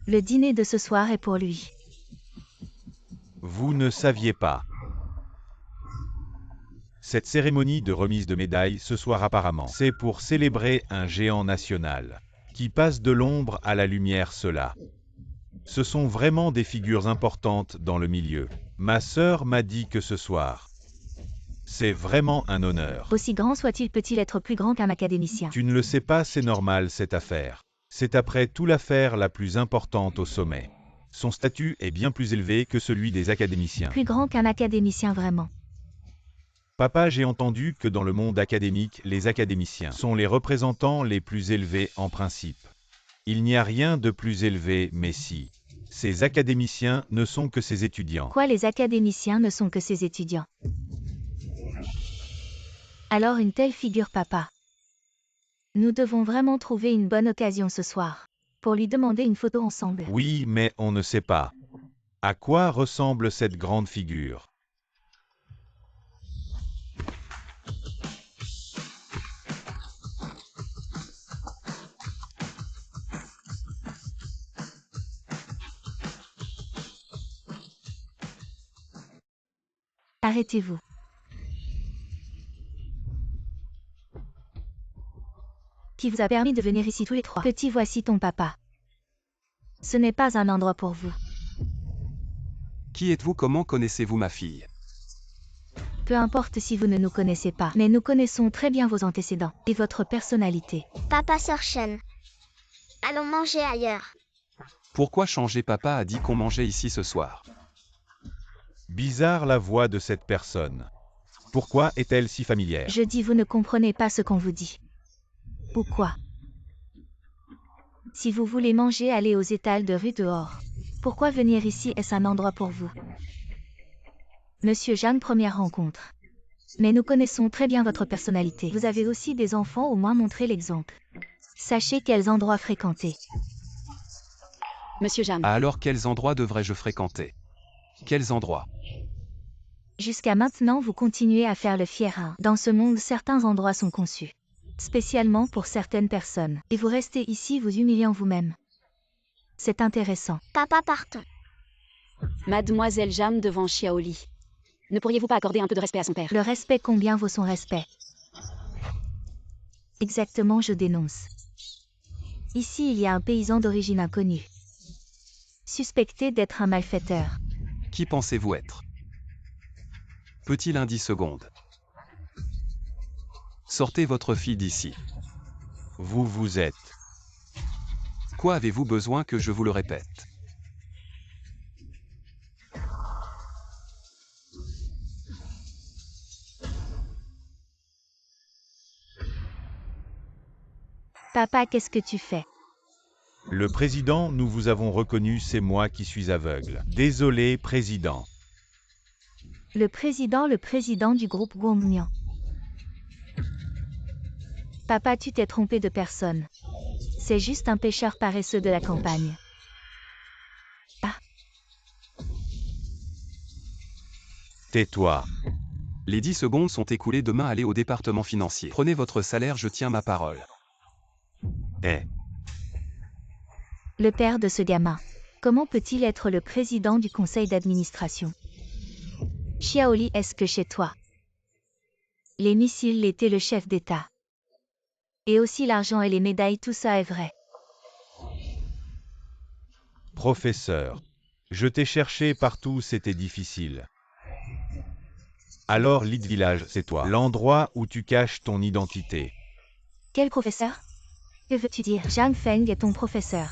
Le dîner de ce soir est pour lui. Vous ne saviez pas. Cette cérémonie de remise de médailles ce soir apparemment, c'est pour célébrer un géant national, qui passe de l'ombre à la lumière cela. Ce sont vraiment des figures importantes dans le milieu. Ma sœur m'a dit que ce soir, c'est vraiment un honneur. Aussi grand soit-il, peut-il être plus grand qu'un académicien? Tu ne le sais pas, c'est normal cette affaire. C'est après tout l'affaire la plus importante au sommet. Son statut est bien plus élevé que celui des académiciens. Plus grand qu'un académicien, vraiment. Papa, j'ai entendu que dans le monde académique, les académiciens sont les représentants les plus élevés en principe. Il n'y a rien de plus élevé, mais si. Ces académiciens ne sont que ses étudiants. Quoi, les académiciens ne sont que ses étudiants? Alors une telle figure, papa. Nous devons vraiment trouver une bonne occasion ce soir pour lui demander une photo ensemble. Oui, mais on ne sait pas. À quoi ressemble cette grande figure? Arrêtez-vous. Qui vous a permis de venir ici tous les trois? Petit, voici ton papa. Ce n'est pas un endroit pour vous. Qui êtes-vous? Comment connaissez-vous ma fille? Peu importe si vous ne nous connaissez pas, mais nous connaissons très bien vos antécédents et votre personnalité. Papa, sœur Shen. Allons manger ailleurs. Pourquoi changer? Papa a dit qu'on mangeait ici ce soir. Bizarre la voix de cette personne. Pourquoi est-elle si familière? Je dis vous ne comprenez pas ce qu'on vous dit. Pourquoi? Si vous voulez manger, allez aux étals de rue dehors. Pourquoi venir ici? Est-ce un endroit pour vous? Monsieur Jeanne, première rencontre. Mais nous connaissons très bien votre personnalité. Vous avez aussi des enfants, au moins montrez l'exemple. Sachez quels endroits fréquenter. Monsieur Jam. Ah, alors quels endroits devrais-je fréquenter? Quels endroits? Jusqu'à maintenant, vous continuez à faire le fier. Dans ce monde, certains endroits sont conçus spécialement pour certaines personnes. Et vous restez ici vous humiliant vous-même. C'est intéressant. Papa, partons. Mademoiselle Jam devant Xiaoli. Ne pourriez-vous pas accorder un peu de respect à son père? Le respect, combien vaut son respect? Exactement, je dénonce. Ici, il y a un paysan d'origine inconnue, suspecté d'être un malfaiteur. Qui pensez-vous être? Petit lundi seconde. Sortez votre fille d'ici. Vous êtes. Quoi avez-vous besoin que je vous le répète? Papa, qu'est-ce que tu fais? Le président, nous vous avons reconnu, c'est moi qui suis aveugle. Désolé, président. Le président du groupe Guangmian. Papa, tu t'es trompé de personne. C'est juste un pêcheur paresseux de la campagne. Ah. Tais-toi. Les 10 secondes sont écoulées. Demain, allez au département financier. Prenez votre salaire, je tiens ma parole. Le père de ce gamin. Comment peut-il être le président du conseil d'administration? Xiaoli, est-ce que chez toi, les missiles étaient le chef d'État? Et aussi l'argent et les médailles, tout ça est vrai. Professeur. Je t'ai cherché partout, c'était difficile. Alors Lead Village, c'est toi. L'endroit où tu caches ton identité. Quel professeur? Que veux-tu dire? Zhang Feng est ton professeur.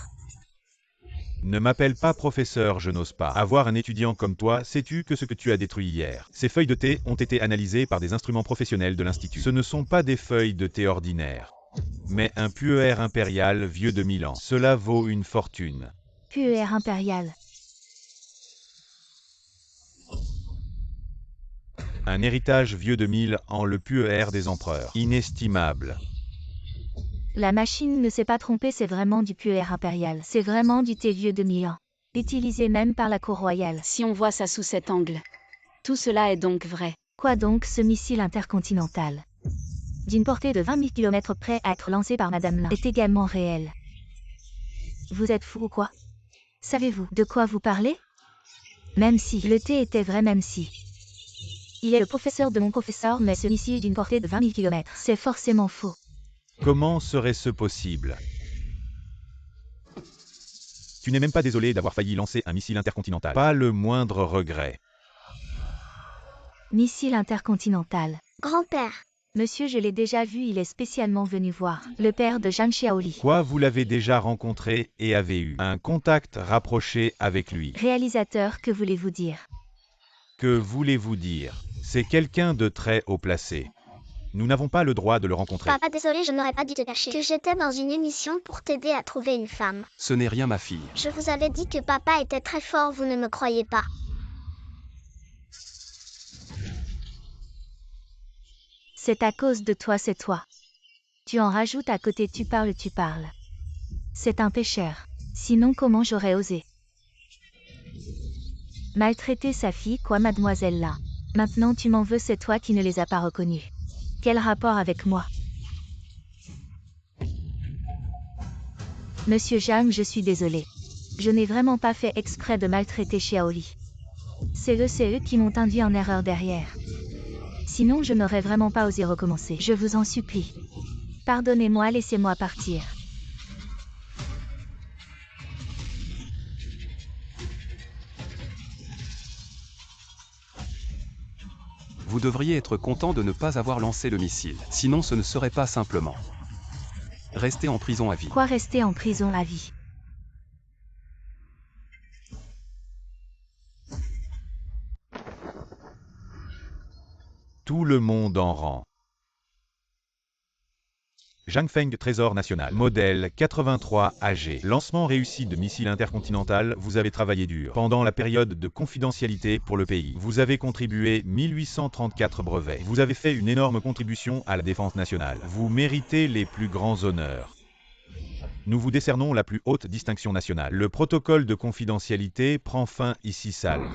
Ne m'appelle pas professeur, je n'ose pas. Avoir un étudiant comme toi, sais-tu que ce que tu as détruit hier? Ces feuilles de thé ont été analysées par des instruments professionnels de l'Institut. Ce ne sont pas des feuilles de thé ordinaires, mais un puer impérial vieux de 1000 ans. Cela vaut une fortune. Puer impérial. Un héritage vieux de 1000 ans, le puer des empereurs. Inestimable. La machine ne s'est pas trompée, c'est vraiment du puer impérial. C'est vraiment du thé vieux de 1000 ans. Utilisé même par la cour royale. Si on voit ça sous cet angle. Tout cela est donc vrai. Quoi donc, ce missile intercontinental, d'une portée de 20 000 km près à être lancé par Madame Lin, est également réel. Vous êtes fou ou quoi? Savez-vous de quoi vous parlez? Même si le thé était vrai, même si il est le professeur de mon professeur, mais ce missile d'une portée de 20 000 km, c'est forcément faux. Comment serait-ce possible? Tu n'es même pas désolé d'avoir failli lancer un missile intercontinental. Pas le moindre regret. Missile intercontinental. Grand-père. Monsieur, je l'ai déjà vu, il est spécialement venu voir le père de Zhang Xiaoli. Quoi, vous l'avez déjà rencontré et avez eu un contact rapproché avec lui? Réalisateur, que voulez-vous dire? Que voulez-vous dire? C'est quelqu'un de très haut placé. Nous n'avons pas le droit de le rencontrer. Papa, désolé, je n'aurais pas dû te cacher que j'étais dans une émission pour t'aider à trouver une femme. Ce n'est rien, ma fille. Je vous avais dit que papa était très fort, vous ne me croyez pas. C'est à cause de toi, c'est toi. Tu en rajoutes à côté, tu parles. C'est un pécheur. Sinon comment j'aurais osé? Maltraiter sa fille, quoi, mademoiselle là? Maintenant tu m'en veux, c'est toi qui ne les as pas reconnus. Quel rapport avec moi? Monsieur Zhang, je suis désolé. Je n'ai vraiment pas fait exprès de maltraiter Xiaoli. C'est eux qui m'ont induit en erreur derrière. Sinon je n'aurais vraiment pas osé recommencer. Je vous en supplie. Pardonnez-moi, laissez-moi partir. Vous devriez être content de ne pas avoir lancé le missile, sinon ce ne serait pas simplement rester en prison à vie. Quoi, rester en prison à vie? Tout le monde en rang. Zhang Feng, Trésor National. Modèle 83 AG. Lancement réussi de missile intercontinental. Vous avez travaillé dur pendant la période de confidentialité pour le pays. Vous avez contribué 1834 brevets. Vous avez fait une énorme contribution à la défense nationale. Vous méritez les plus grands honneurs. Nous vous décernons la plus haute distinction nationale. Le protocole de confidentialité prend fin ici, salle.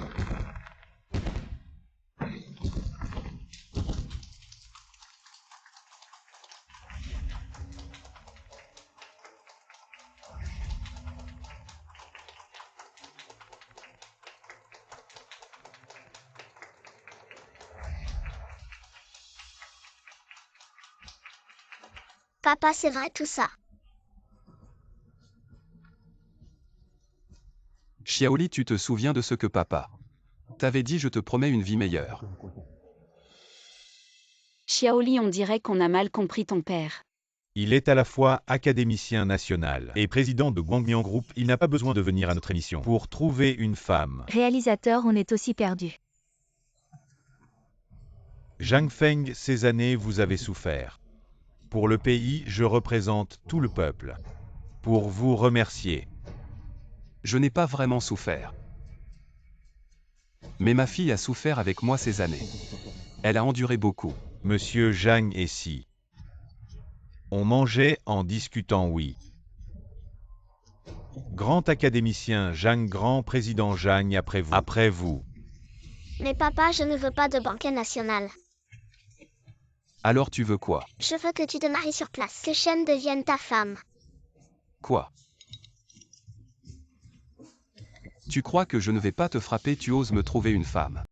Papa, c'est vrai tout ça. Xiaoli, tu te souviens de ce que papa t'avait dit? Je te promets une vie meilleure. Xiaoli, on dirait qu'on a mal compris ton père. Il est à la fois académicien national et président de Guangmian Group. Il n'a pas besoin de venir à notre émission pour trouver une femme. Réalisateur, on est aussi perdu. Zhang Feng, ces années, vous avez souffert. Pour le pays, je représente tout le peuple. Pour vous remercier. Je n'ai pas vraiment souffert. Mais ma fille a souffert avec moi ces années. Elle a enduré beaucoup. Monsieur Zhang est si. On mangeait en discutant, oui. Grand académicien Zhang, grand président Zhang, après vous. Après vous. Mais papa, je ne veux pas de banquet national. Alors tu veux quoi? Je veux que tu te maries sur place. Que Shen devienne ta femme. Quoi? Tu crois que je ne vais pas te frapper? Tu oses me trouver une femme?